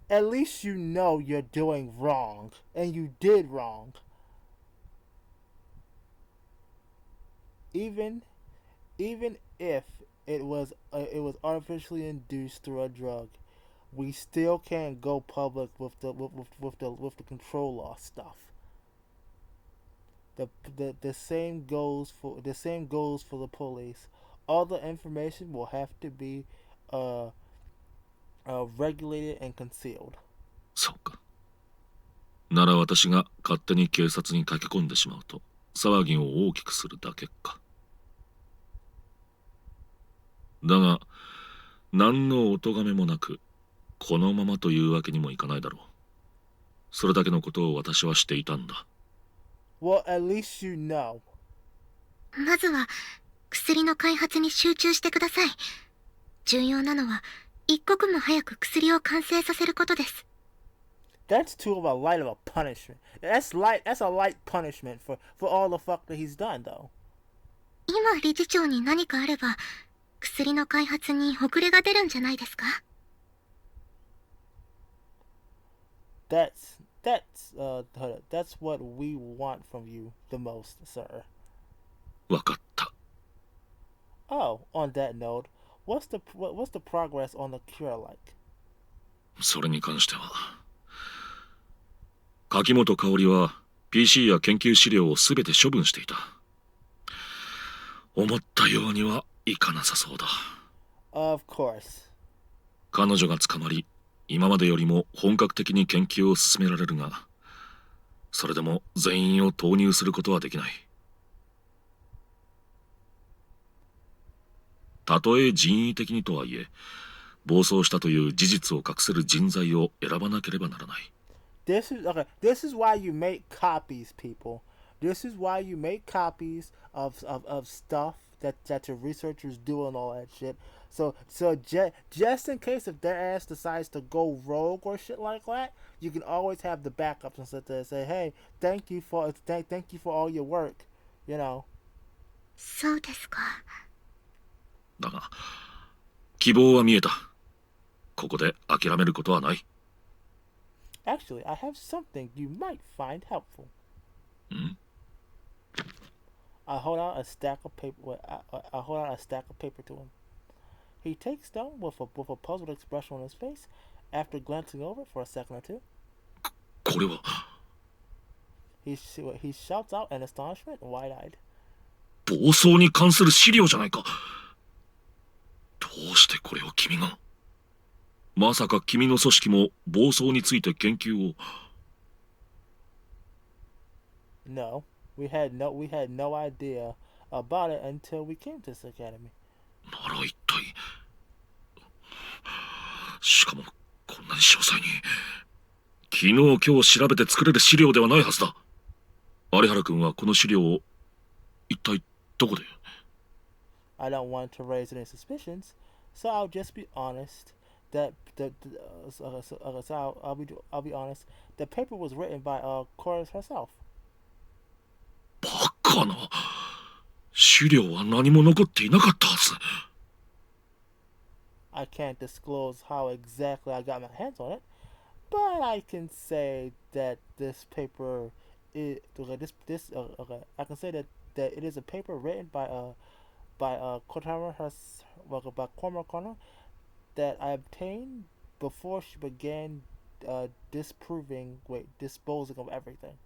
at least you know you're doing wrong, and you did wrong. Even if it was artificially induced through a drug, we still can't go public with the control law stuff. The same goes for the police. All the information will have to be regulated and concealed. そうか。なら私が勝手に警察に駆け込んでしまうと騒ぎを大きくするだけか。だが何のお咎めもなくこのままというわけにもいかないだろう。それだけのことを私はしていたんだ。Well, at least you know. まずは薬の開発に集中してください。重要なのは一刻も早く薬を完成させることです。That's too light of a punishment. That's a light punishment for all the fuck that he's done, though. 今理事長に何かあれば薬の開発に遅れが出るんじゃないですか？ That's what we want from you the most, sir. わかった。Oh, on that note, what's the progress on the cure like? それに関しては、柿本香織は PC や研究資料をすべて処分していた。思ったようにはいかなさそうだ。Of course. 彼女が捕まり、今までよりも本格的に研究を進められるが、それでも全員を投入することはできない。たとえ人為的にとはいえ、暴走したという事実を隠せる人材を選ばなければならない。This is why you make copies, people. This is why you make copies of stuff that your researchers do and all that shit. So just in case if their ass decides to go rogue or shit like that, you can always have the backups and sit there and say, hey, thank you for all your work, you know. そうですか。だが、希望は見えた。ここで諦めることはない。Actually, I have something you might find helpful. I hold out a stack of paper. I hold out a stack of paper to him. He takes them with a puzzled expression on his face. After glancing over it for a second or two, これは he shouts out in astonishment, wide-eyed. 暴走に関する資料じゃないか。どうしてこれを君が。まさか君の組織も暴走について研究を。No, we had no idea about it until we came to this academy. なら一体。しかもこんなに詳細に。昨日今日調べて作れる資料ではないはずだ。有原君はこの資料を一体どこで。 I don't want to raise any suspicions, so I'll just be honest. That so I'll be honest. The paper was written by Chorus herself. バカな。資料は何も残っていなかったはず。I can't disclose how exactly I got my hands on it, but I can say that this paper is okay. I can say that it is a paper written by Kotama by Cormac Connor that I obtained before she began disposing of everything.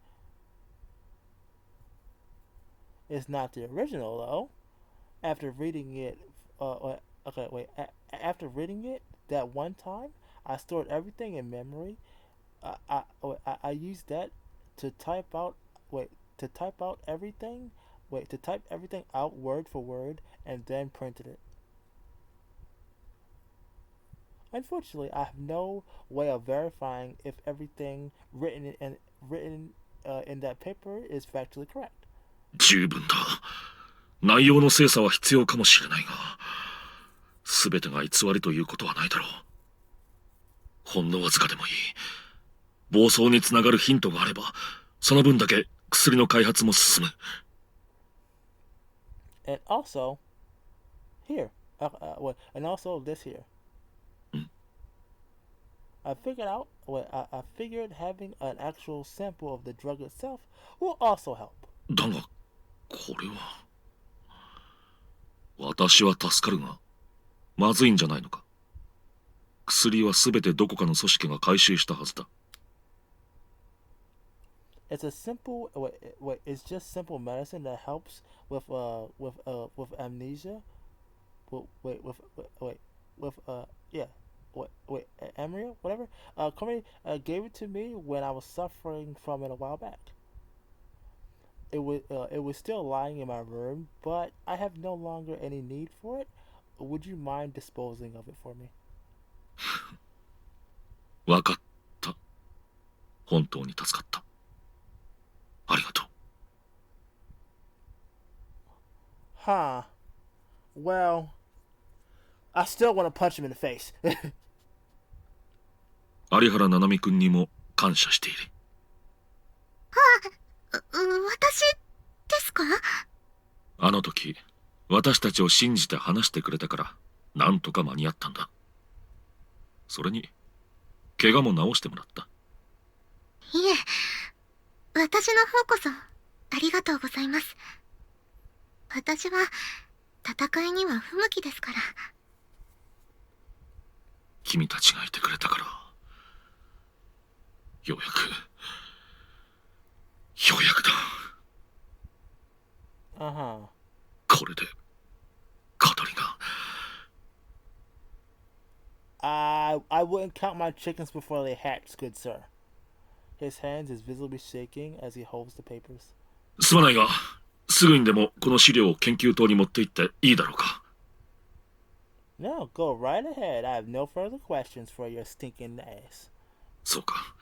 It's not the original though. After reading it, After reading it that one time, I stored everything in memory. I used that to type out to type out everything to type everything out word for word and then printed it. Unfortunately, I have no way of verifying if everything written in that paper is factually correct. 十分だ。内容の精査は必要かもしれないが、全てが偽りということはないだろう。ほんのわずかでもいい。暴走につながるヒントがあれば、その分だけ薬の開発も進む。And also, here, and also this here. I figured having an actual sample of the drug itself will also help. だが、これは。私は助かるが、まずいんじゃないのか。薬は全てどこかの組織が回収したはずだ。It's a simple, it's just simple medicine that helps with amnesia. Yeah. Amria, whatever. Company gave it to me when I was suffering from it a while back. It was still lying in my room, but I have no longer any need for it. Would you mind disposing of it for me? わかった。本当に助かった。ありがとう。Huh. Well, I still want to punch him in the face. 有原七海君にも感謝している。私ですか？あの時、私たちを信じて話してくれたから、なんとか間に合ったんだ。それに、怪我も治してもらった。いえ、私の方こそありがとうございます。私は戦いには不向きですから。君たちがいてくれたから、ようやくだ。これで語りが。I wouldn't count my chickens before they hatch, good sir. His hands is visibly shaking as he holds the papers. すまないが、すぐにでもこの資料を研究棟に持って行っていいだろうか。No, go right ahead. I have no further questions for your stinking ass. そうか。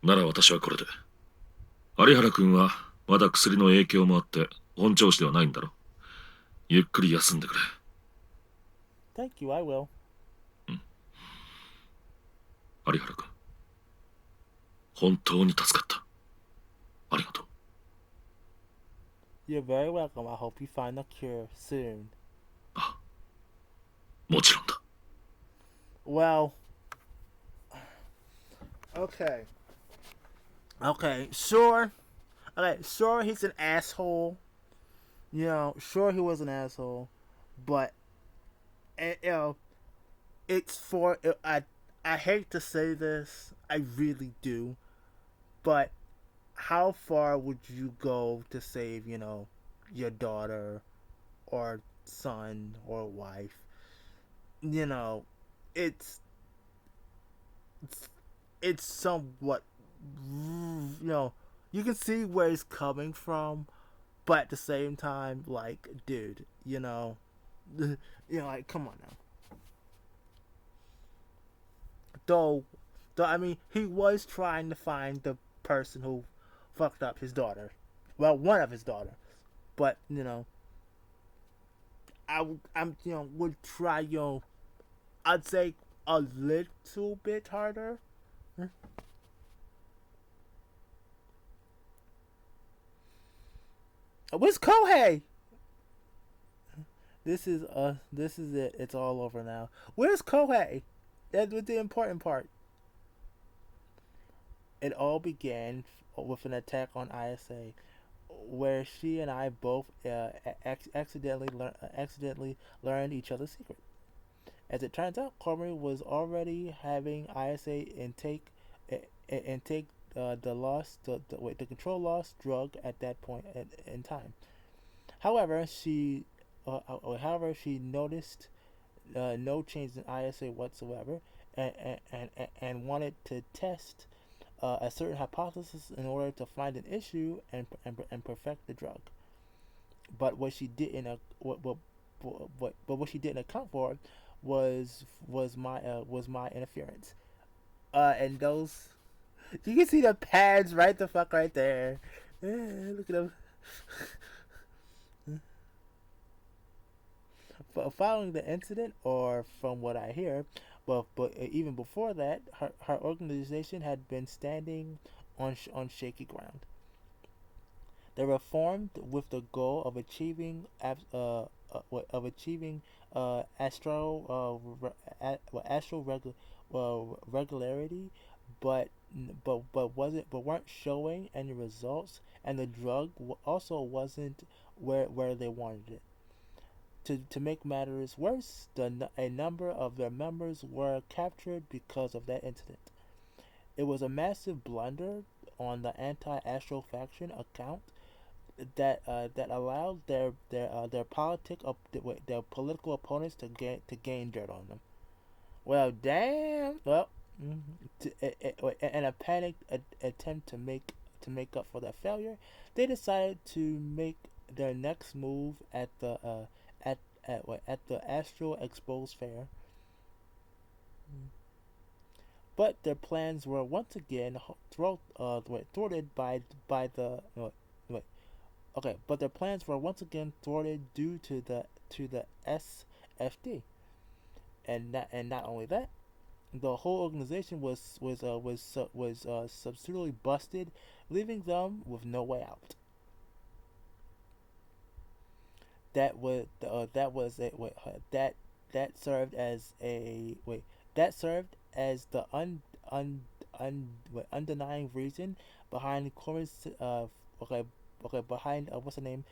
なら私はこれで。有原君はまだ薬の影響もあって本調子ではないんだろ。ゆっくり休んでくれ。Thank you, I will. 有原君、本当に助かった。ありがとう。You're very welcome. I hope you find a cure soon. あ、もちろんだ。Well, okay. Sure. Okay, sure he's an asshole. You know, sure he was an asshole, but it's for I hate to say this, I really do, but how far would you go to save, your daughter or son or wife? It's it's somewhat, you can see where he's coming from, but at the same time, like, dude, like, come on now. Though, though, I mean, he was trying to find the person who fucked up his daughter. Well, one of his daughters, but would try, I'd say a little bit harder. Where's Kohei? This is it. It's all over now. Where's Kohei? That was the important part. It all began with an attack on Ayase, where she and I both accidentally learned each other's secret. As it turns out, Cormier was already having Ayase intake the control loss drug at that point in time. However, she noticed no change in Ayase whatsoever, and wanted to test a certain hypothesis in order to find an issue and perfect the drug. But what she didn't what she didn't account for was my interference. And those, you can see the pads right the fuck right there. Look at them. Following the incident, or from what I hear, but even before that, her organization had been standing on shaky ground. They were formed with the goal of achieving regularity, but weren't showing any results, and the drug also wasn't where they wanted it. To make matters worse, a number of their members were captured because of that incident. It was a massive blunder on the anti-Astro faction account that allowed their political opponents to gain dirt on them. Well, damn. Well, in a panicked attempt to make up for their failure, they decided to make their next move at the Astro Exposed Fair. But their plans were once again thwarted but their plans were once again thwarted due to the SFD, and not only that, the whole organization was substantially busted, leaving them with no way out. That was a wait, that served as a wait that served as the undenying reason behind Corey's behind what's the name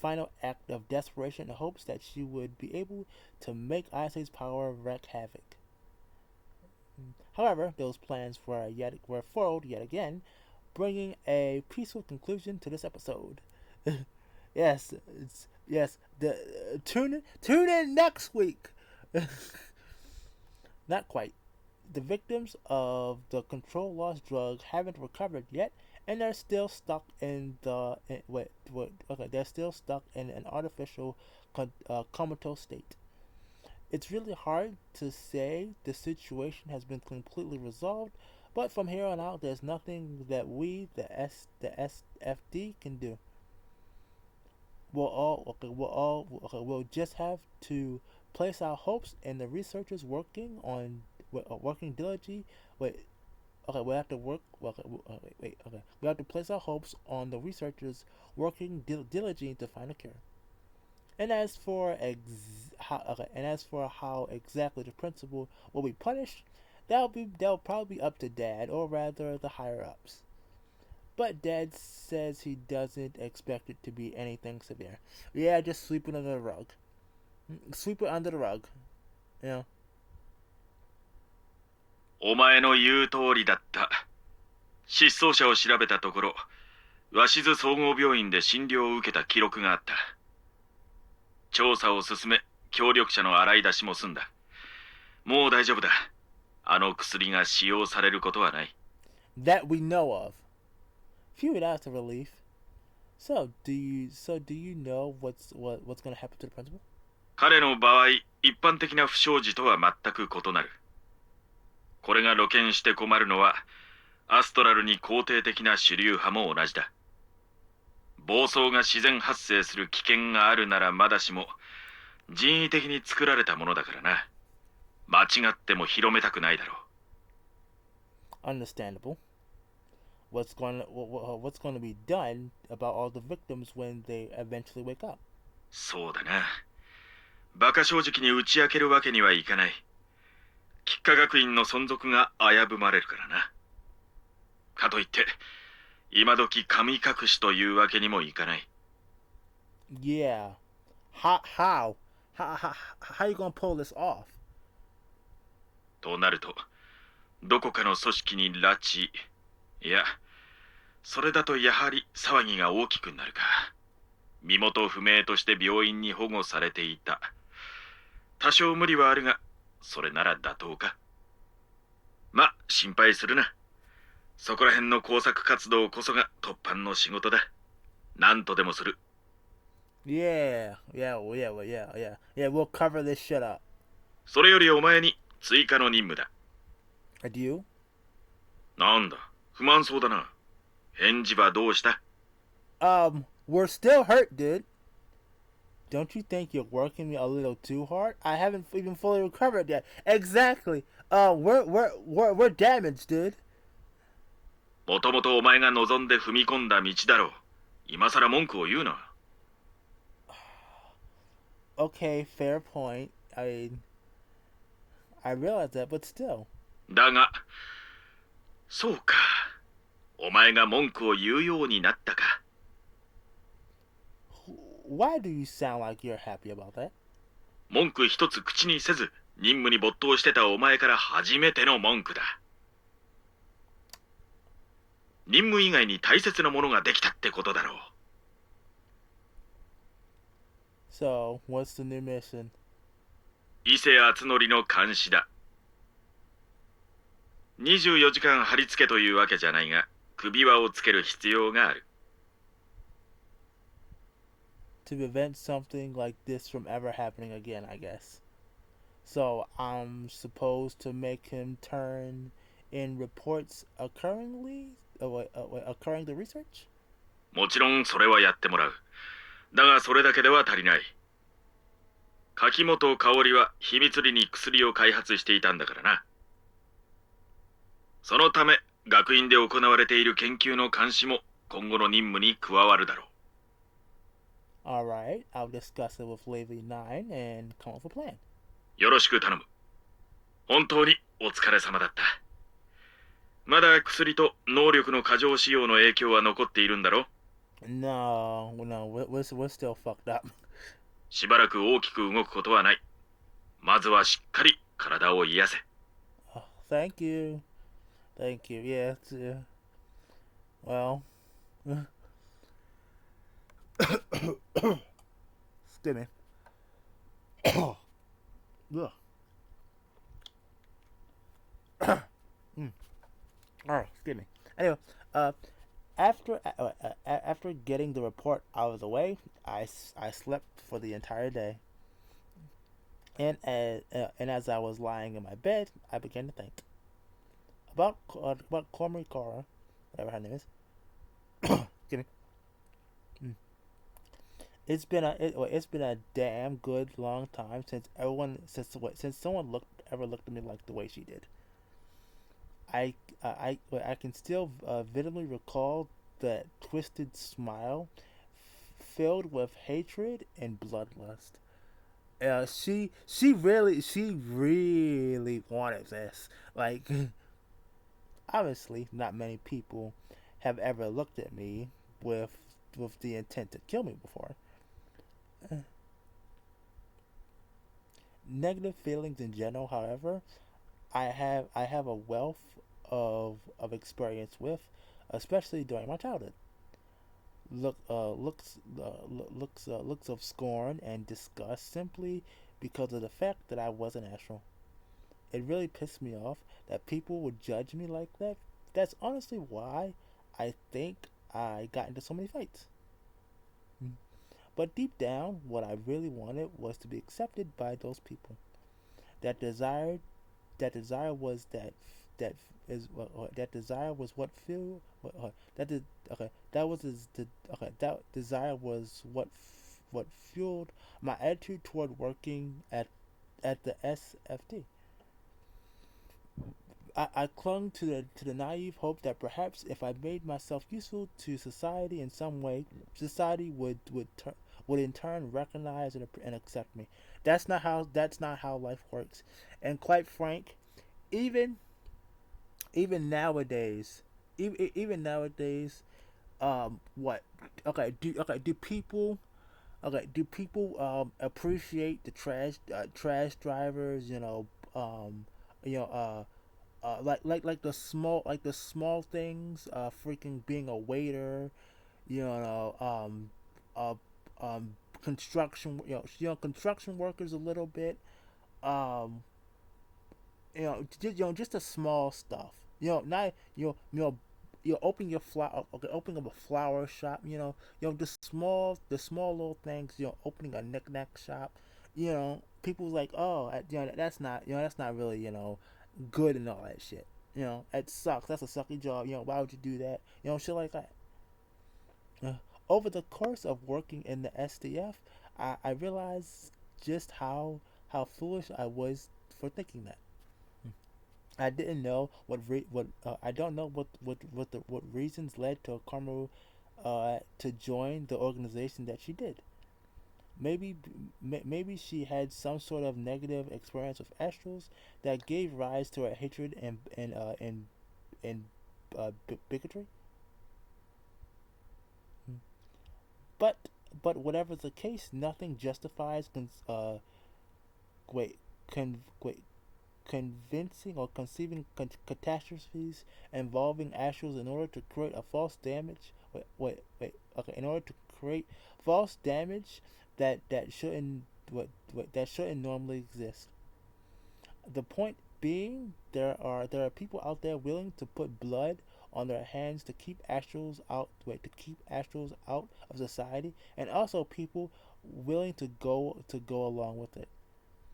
final act of desperation in hopes that she would be able to make Ayase's power wreak havoc. However, those plans were foiled yet again, bringing a peaceful conclusion to this episode. Yes, yes. Tune in next week. Not quite. The victims of the control loss drug haven't recovered yet, and they're still stuck in they're still stuck in an artificial comatose state. It's really hard to say the situation has been completely resolved, but from here on out, there's nothing that the SFD can do. We'll just have to place our hopes in the researchers working diligently. We have to work. We have to place our hopes on the researchers working diligently to find a cure. And as for how exactly the principal will be punished, that'll probably be up to Dad, or rather the higher ups. But Dad says he doesn't expect it to be anything severe. Yeah, just sweep it under the rug. Sweep it under the rug. You know. お前の言う通りだった。失踪者を調べたところ、鷲津総合病院で診療を受けた記録があった。調査を進め、協力者の洗い出しも済んだ。もう大丈夫だ。あの薬が使用されることはない。That we know of. Phew, that's a relief. So do you know what's gonna happen to the principal? 彼の場合、一般的な不祥事とは全く異なる。これが露見して困るのは、アストラルに肯定的な主流派も同じだ。暴走が自然発生する危険があるならまだしも、人為的に作られたものだからな。間違っても広めたくないだろう。Understandable. What's gonna be done about all the victims when they eventually wake up? そうだな。馬鹿正直に打ち明けるわけにはいかない。菊花学院の存続が危ぶまれるからな。かといって、今時神隠しというわけにもいかない。Yeah. How you gonna pull this off? となると、どこかの組織に拉致、いや、それだとやはり騒ぎが大きくなるか。身元不明として病院に保護されていた。多少無理はあるが、それなら妥当か。ま、心配するな。そこら辺の工作活動こそが突版の仕事だ。何とでもする。Yeah. We'll cover this shit up. それよりお前に追加の任務だ。Do you? なんだ、不満そうだな。返事はどうした？ We're still hurt, dude. Don't you think you're working me a little too hard? I haven't even fully recovered yet. Exactly. We're damaged, dude. もともとお前が望んで踏み込んだ道だろう。今さら文句を言うな。Okay, fair point. I realize that, but still. だが、そうか。お前が文句を言うようになったか。Why do you sound like you're happy about that? 文句一つ口にせず、任務に没頭してたお前から初めての文句だ。任務以外に大切なものができたってことだろう。So, what's the new mission? 伊勢敦則の監視だ。24時間貼り付けというわけじゃないが、首輪をつける必要がある。To prevent something like this from ever happening again, I guess. So, I'm supposed to make him turn in reports occurring to research? もちろんそれはやってもらう。だがそれだけでは足りない。柿本香織は秘密裏に薬を開発していたんだからな。そのため、学院で行われている研究の監視も今後の任務に加わるだろう。Alright, I'll discuss it with Lady 9 and come up with a plan. よろしく頼む。本当にお疲れ様だった。まだ薬と能力の過剰使用の影響は残っているんだろ？ No, we're still fucked up. しばらく大きく動くことはない。まずはしっかり体を癒せ。Thank you. Yeah, well, excuse me. Ugh. Alright, excuse me. Anyway, after getting the report out of the way, I slept for the entire day. And as I was lying in my bed, I began to think about Cormicora, whatever her name is. Excuse me. It's been a damn good long time since someone ever looked at me like the way she did. I can still vividly recall that twisted smile filled with hatred and bloodlust. She really wanted this. Like, obviously, not many people have ever looked at me with the intent to kill me before. Negative feelings in general, however, I have a wealth of experience with, especially during my childhood. Looks of scorn and disgust simply because of the fact that I was an astral. It really pissed me off that people would judge me like that. That's honestly why I think I got into so many fights. But deep down, what I really wanted was to be accepted by those people. That desire, that desire was that that desire was what fueled that did, okay that was the okay that desire was what fueled my attitude toward working at the SFD. I clung to the naive hope that perhaps if I made myself useful to society in some way, society would in turn recognize and accept me. That's not how life works. And quite frank, even even nowadays, even nowadays, what? Do people do people appreciate the trash drivers? You know like the small things, freaking being a waiter, you know, uh, construction, construction workers a little bit, um, just the small stuff, not you're opening your flower, okay, opening up a flower shop, the small little things, opening a knickknack shop, people's like, oh, that's not really, good and all that shit. It sucks. That's a sucky job. Why would you do that? Shit like that. Uh, Over the course of working in the SDF, I realized just how foolish I was for thinking that. I didn't know what I don't know what reasons led to Carmel to join the organization that she did. Maybe maybe she had some sort of negative experience with astrals that gave rise to her hatred and bigotry. But whatever the case, nothing justifies wait wait convincing or conceiving catastrophes involving astrals in order to create a false damage. Okay, in order to create false damage that shouldn't that shouldn't normally exist. The point being, there are people out there willing to put blood on their hands to keep astrals out. To keep astrals out of society, and also people willing to go along with it.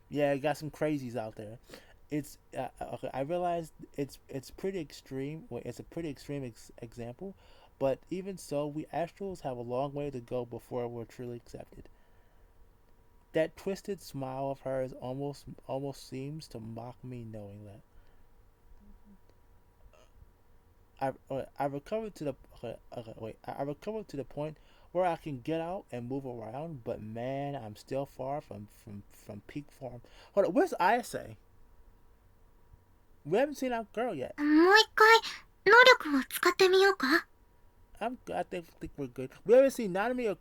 Yeah, you got some crazies out there. It's okay. I realize it's pretty extreme. Wait, it's a pretty extreme example, but even so, we astrals have a long way to go before we're truly accepted. That twisted smile of hers almost seems to mock me, knowing that I recovered to the I recovered to the point where I can get out and move around, but man, I'm still far from peak form. Hold on, where's Ayase? We haven't seen our girl yet. もう一回能力を使ってみようか？ I think we're good. We haven't seen Nanami.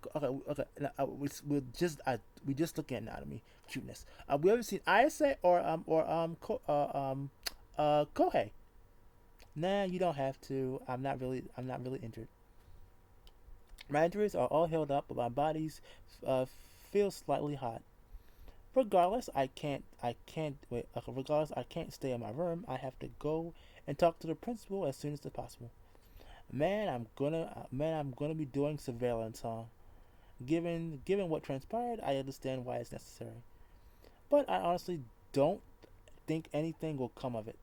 We just looking at Nanami cuteness. We haven't seen Ayase or Kohei. Nah, you don't have to. I'm not really injured. My injuries are all healed up, but my body's uh, feels slightly hot. Regardless, regardless, I can't stay in my room. I have to go and talk to the principal as soon as possible. Man, I'm gonna be doing surveillance, huh? Given what transpired, I understand why it's necessary. But I honestly don't think anything will come of it.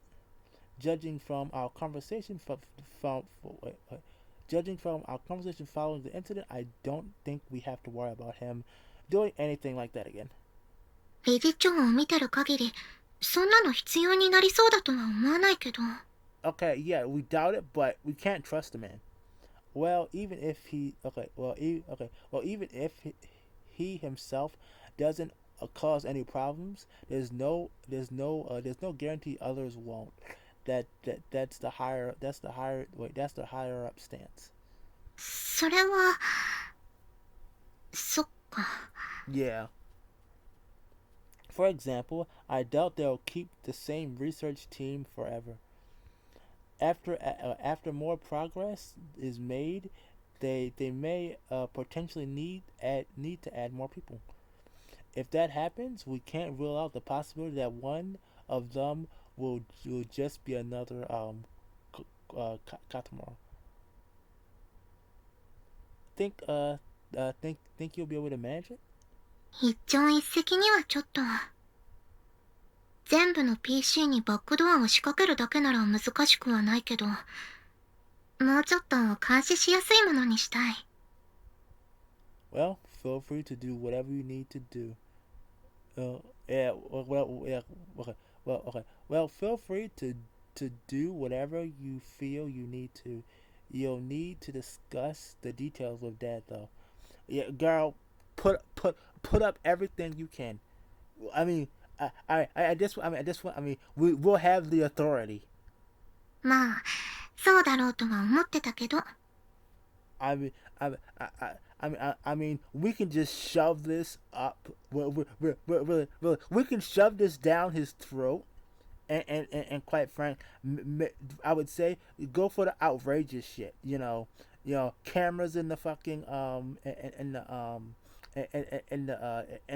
Judging from our conversation from judging from our conversation following the incident, I don't think we have to worry about him doing anything like that again. 理事長を見てる限り、そんなの必要になりそうだとは思わないけど。Okay, yeah, we doubt it, but we can't trust the man. Well, even if even if he himself doesn't cause any problems, there's no guarantee others won't. That's the higher up stance. それは、そっか。Yeah. For example, I doubt they'll keep the same research team forever. After more progress is made, they may potentially need to add more people. If that happens, we can't rule out the possibility that one of them will just be another Katamara. think you'll be able to manage it? 一朝一夕にはちょっと。全部の PC にバックドアを仕掛けるだけなら難しくはないけど、もうちょっと監視しやすいものにしたい。Well, feel free to do whatever you need to do. Yeah, yeah, okay. Well, feel free to do whatever you feel you need to. You'll need to discuss the details with Dad, though. Yeah, girl, put up everything you can. I mean, we'll have the authority. まあ、そうだろうとは思ってたけど。I mean, I mean, we can just shove this up. We can shove this down his throat, and quite frank, I would say go for the outrageous shit. Cameras in the fucking in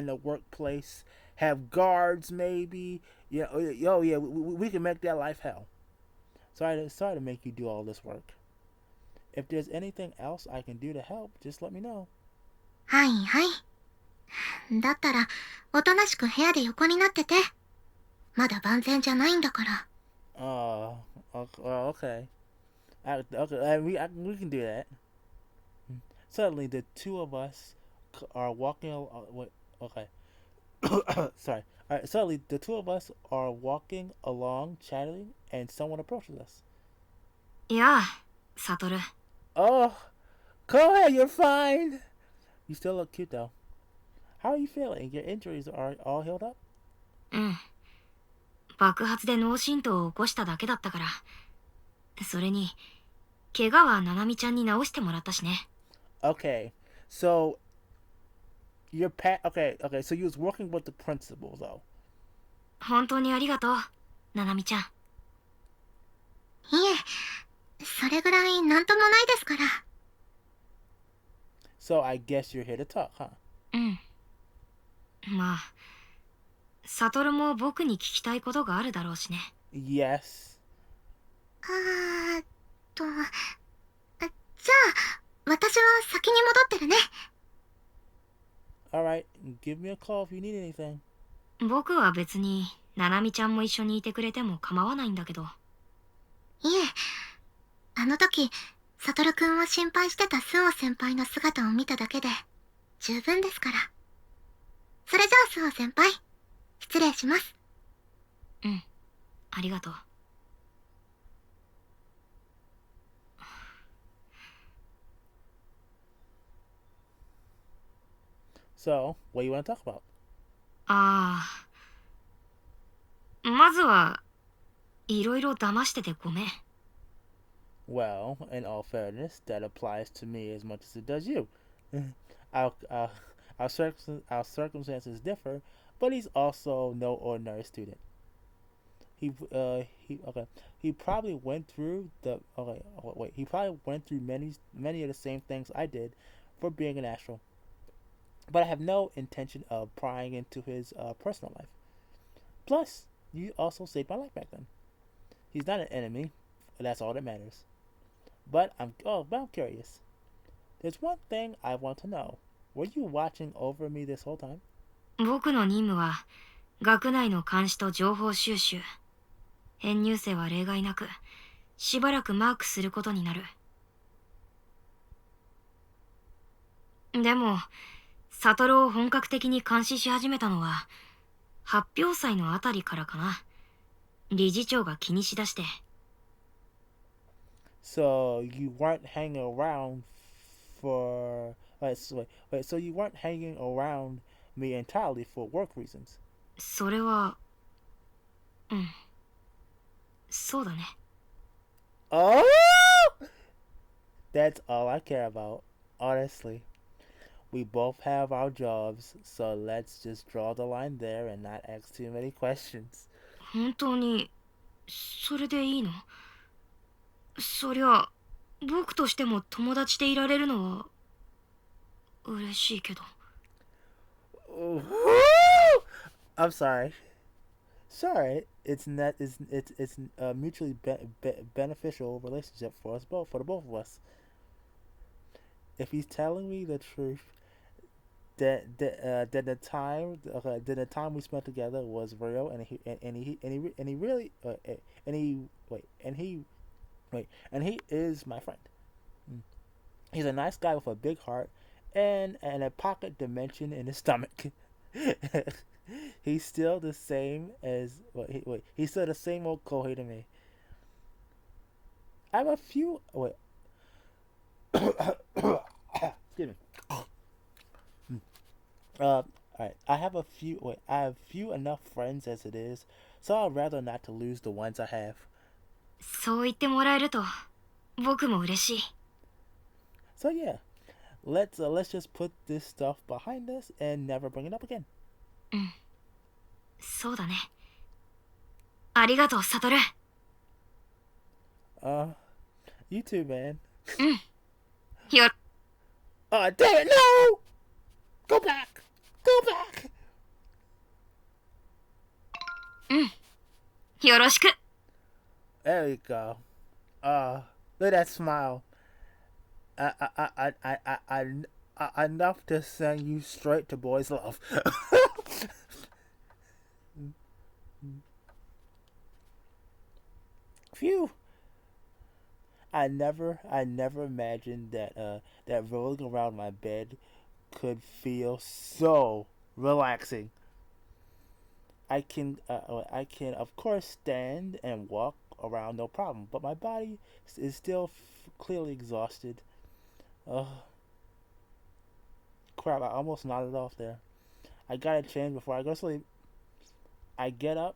the workplace. Have guards maybe. Yeah, we can make that life hell. Sorry to make you do all this work. If there's anything else I can do to help, just let me know. はいはい。だったら、おとなしく部屋で横になってて。まだ万全じゃないんだから。Okay. We can do that. Suddenly, the two of us are walking. Wait, okay. Sorry. All right. Suddenly, the two of us are walking along, chatting, and someone approaches us. やあ、サトル。Oh, go ahead. You're fine. You still look cute though. How are you feeling? Your injuries are all healed up? うん。爆発で脳震盪を起こしただけだったから。それに、怪我はナナミちゃんに治してもらったしね。Okay, so okay, so you was working with the principal though. 本当にありがとう、ナナミちゃん。いえ、それぐらいなんともないですから。So I guess you're here to talk, huh? うん。まあ、サトルも僕に聞きたいことがあるだろうしね。Yes. じゃあ、私は先に戻ってるね。Alright, give me a call if you need anything. 僕は別に、ナナミちゃんも一緒にいてくれても構わないんだけど。いえ、あの時、サトルくんを心配してたスオ先輩の姿を見ただけで、十分ですから。それじゃあスオ先輩、失礼します。うん、ありがとう。So, what do you want to talk about? ああ、まずは、いろいろ騙しててごめん。Well, in all fairness, that applies to me as much as it does you. our, our, our circumstances differ, but he's also no ordinary student. He probably went through he probably went through many of the same things I did for being an astral. But I have no intention of prying into his personal life. Plus, you also saved my life back then. He's not an enemy, that's all that matters. But I'm curious. There's one thing I want to know. Were you watching over me this whole time? 僕の任務は、学内の監視と情報収集。編入生は例外なく、しばらくマークすることになる。でも、サトルを本格的に監視し始めたのは、発表祭のあたりからかな。理事長が気にしだして。So you weren't hanging around for so you weren't hanging around me entirely for work reasons. それは、うん。そうだね。Oh! That's all I care about, honestly. We both have our jobs, so let's just draw the line there and not ask too many questions. 本当に、それでいいの？そりゃ、僕としても友達でいられるのは、嬉しいけど。I'm sorry. Sorry, it's not. It's a mutually beneficial relationship for us both, for the both of us. if he's telling me the truth, that the time we spent together was real, and he really and he wait and he wait and he is my friend. Mm. He's a nice guy with a big heart and a pocket dimension in his stomach. He's still the same as he's still the same old Kohei to me. I have a few excuse me. Alright. I have few enough friends as it is, so I'd rather not to lose the ones I have. そう言ってもらえると僕も嬉しい。 So yeah, let's just put this stuff behind us and never bring it up again. そうだね。ありがとう、サトル。Uh, you too, man. よ、Oh, damn it, no! Go back! Go back! よろしく。 There we go. Look at that smile. Enough to send you straight to boys' love. Phew. I never imagined that rolling around my bed could feel so relaxing. I can of course stand and walk around no problem, but my body is still clearly exhausted. Ugh, crap! I almost nodded off there. I gotta change before I go to sleep. I get up.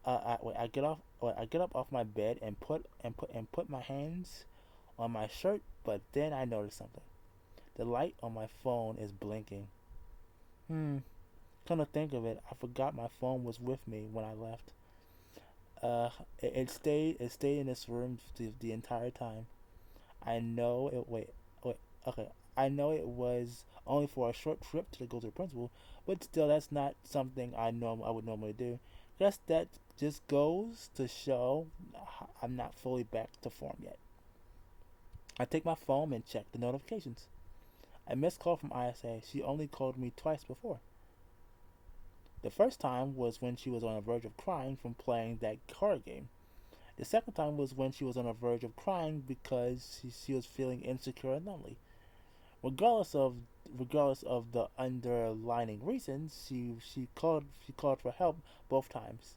I get off. I get up off my bed and put my hands on my shirt, but then I notice something. The light on my phone is blinking. Hmm. Come to think of it, I forgot my phone was with me when I left. It stayed in this room the entire time. I know it. Wait. Okay. I know it was only for a short trip to go to the principal, but still, that's not something I would normally do. Guess that just goes to show I'm not fully back to form yet. I take my phone and check the notifications. A missed call from Ayase. She only called me twice before. The first time was when she was on the verge of crying from playing that card game. The second time was when she was on the verge of crying because she was feeling insecure and lonely. Regardless of regardless of the underlining reasons, she called for help both times.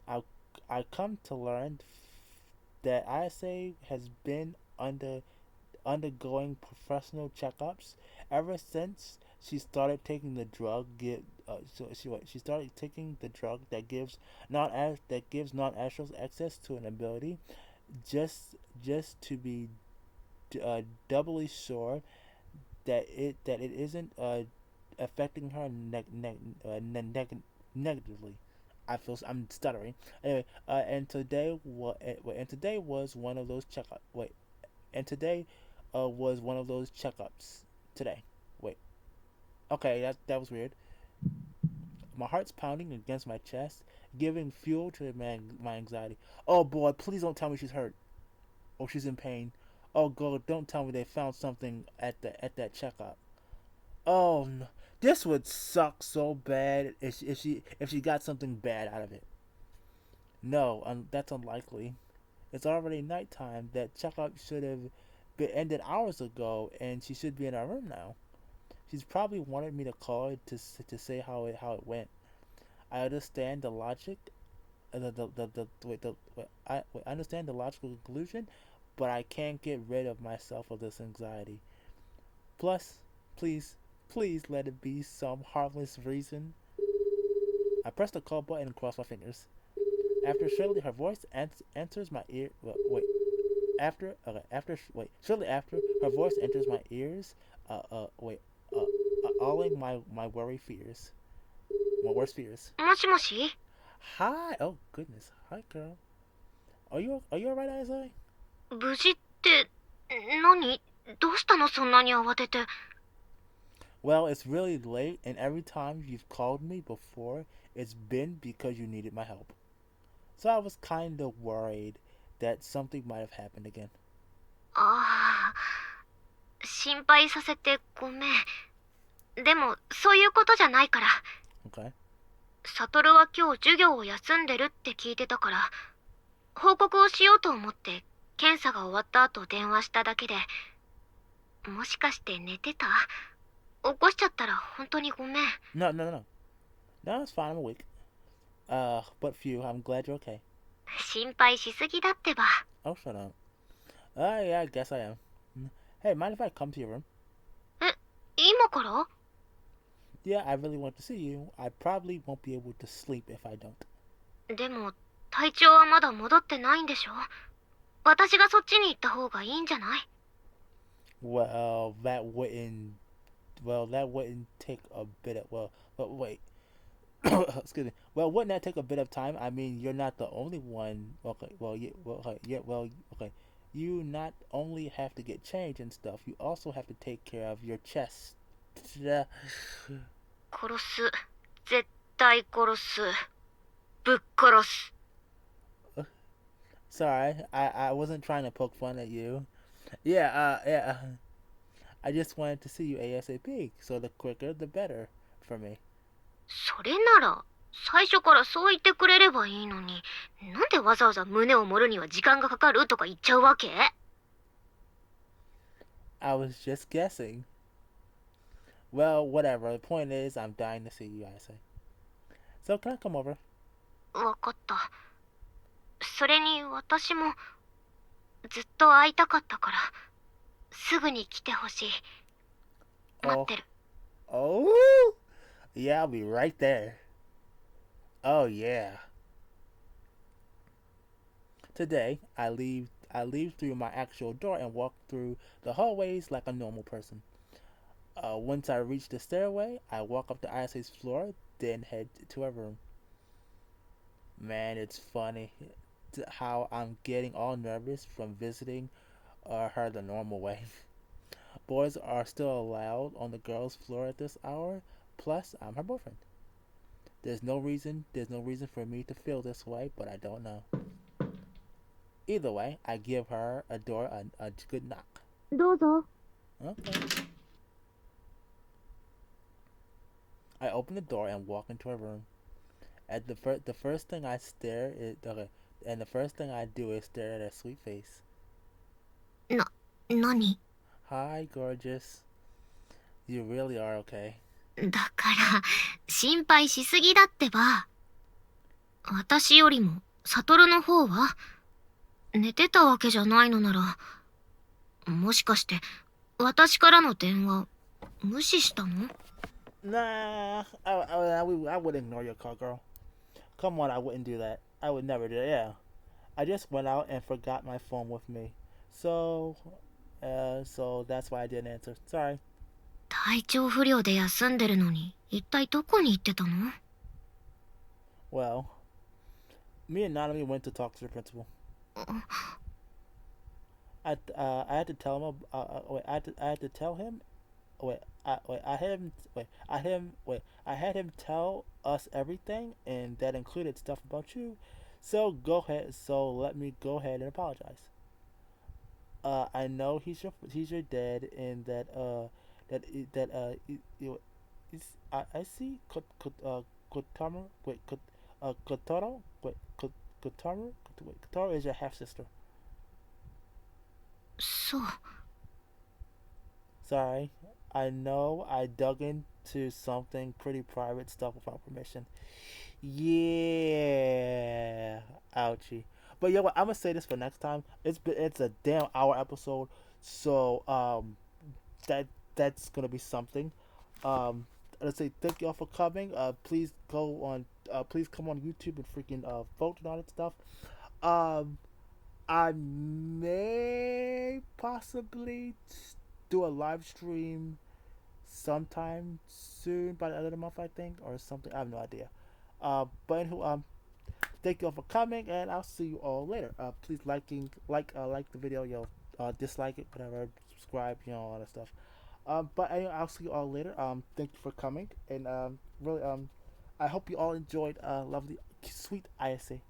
I I come to learn that Ayase has been undergoing professional checkups ever since she started taking the drug. She started taking the drug that gives non-astrals access to an ability, just to be doubly sure that it isn't affecting her negatively. I'm stuttering. Anyway, and today was one of those checkup. Wait, and today was one of those checkups. Today, wait. Okay, that was weird. My heart's pounding against my chest, giving fuel to my anxiety. Oh boy, please don't tell me she's hurt. Or she's in pain. Oh God, don't tell me they found something at that checkup. Oh no, this would suck so bad if she got something bad out of it. No, that's unlikely. It's already nighttime. That checkup should have been ended hours ago, and she should be in her room now. She's probably wanted me to call her to say how it went. I understand the logic. I understand the logical conclusion, but I can't get rid of myself of this anxiety. Plus, please let it be some harmless reason. I press the call button and cross my fingers. After shortly, her voice enters my ear. Wait. Shortly after, her voice enters my ears. Wait. Alling my worst fears. もしもし Hi. Oh goodness. Hi, girl. Are you alright, Isaiah? 無事って何どうしたのそんなに慌てて Well, it's really late, and every time you've called me before, it's been because you needed my help. So I was kind of worried that something might have happened again. ああ心配させてごめん。でもそういうことじゃないから。Okay. サトルは今日授業を休んでるって聞いてたから、報告をしようと思って検査が終わった後電話しただけで。もしかして寝てた？起こしちゃったら本当にごめん。No, no, no, no. No, it's fine. I'm awake. But phew, I'm glad you're okay. 心配しすぎだってば。 Oh, shut up. Yeah, I guess I am. Hey, mind if I come to your room? え、今から？ Yeah, I really want to see you. I probably won't be able to sleep if I don't. でも体調はまだ戻ってないんでしょ？私がそっちに行った方がいいんじゃない？ Well, that wouldn't. Well, that wouldn't take a bit of. But wait. Excuse me. Well, wouldn't that take a bit of time? I mean, you're not the only one. Okay. Well, yeah. Well, okay, yeah. Well, okay. You not only have to get changed and stuff. You also have to take care of your chest. 殺す。絶対殺す。ぶっ殺す。 Sorry, I wasn't trying to poke fun at you. Yeah. Yeah. I just wanted to see you ASAP. So the quicker, the better for me. それなら最初からそう言ってくれればいいのに、なんでわざわざ胸を盛るには時間がかかるとか言っちゃうわけ？ I was just guessing. Well, whatever. The point is, I'm dying to see you, Ayase. So can I come over? わかった。それに私もずっと会いたかったから、すぐに来てほしい。待ってる。Oh, yeah, I'll be right there. Oh yeah. Today, I leave through my actual door and walk through the hallways like a normal person. Once I reach the stairway, I walk up to Ayase's floor, then head to her room. Man, it's funny how I'm getting all nervous from visiting her the normal way. Boys are still allowed on the girls' floor at this hour. Plus, I'm her boyfriend. There's no reason for me to feel this way, but I don't know. Either way, I give her a good knock. どうぞ。 Okay. I open the door and walk into her room. The first thing I stare is okay, and the first thing I do is stare at her sweet face. 何？ Hi, gorgeous. You really are okay. だから心配しすぎだってば。私よりもサトルの方は寝てたわけじゃないのなら、もしかして私からの電話無視したの？ Nah, I would ignore your call, girl. Come on, I wouldn't do that. I would never do that. Yeah, I just went out and forgot my phone with me. So that's why I didn't answer. Sorry. 体調不良で休んでるのに一体どこに行ってたの？ Well, me and Nanami went to talk to the principal. I had to tell him. I had to tell him. I had him tell us everything, and that included stuff about you. So go ahead. So let me go ahead and apologize. I know he's your dad, and I see Kotaro. Kotaro. Kotaro is your half sister. そう。 Sorry, I know I dug into something pretty private stuff without permission. Yeah, ouchie. But yeah, what I'm gonna say this for next time. It's a damn hour episode, so that's gonna be something. Let's say thank y'all for coming. Please come on YouTube and freaking vote and all that stuff. Um, I may possibly do a live stream sometime soon by the end of the month, I think, or something. I have no idea. But anywho, thank you all for coming, and I'll see you all later. Please like the video, dislike it, whatever, subscribe, all that stuff. But anyway, I'll see you all later. Thank you for coming, and really, I hope you all enjoyed lovely, sweet Ayase.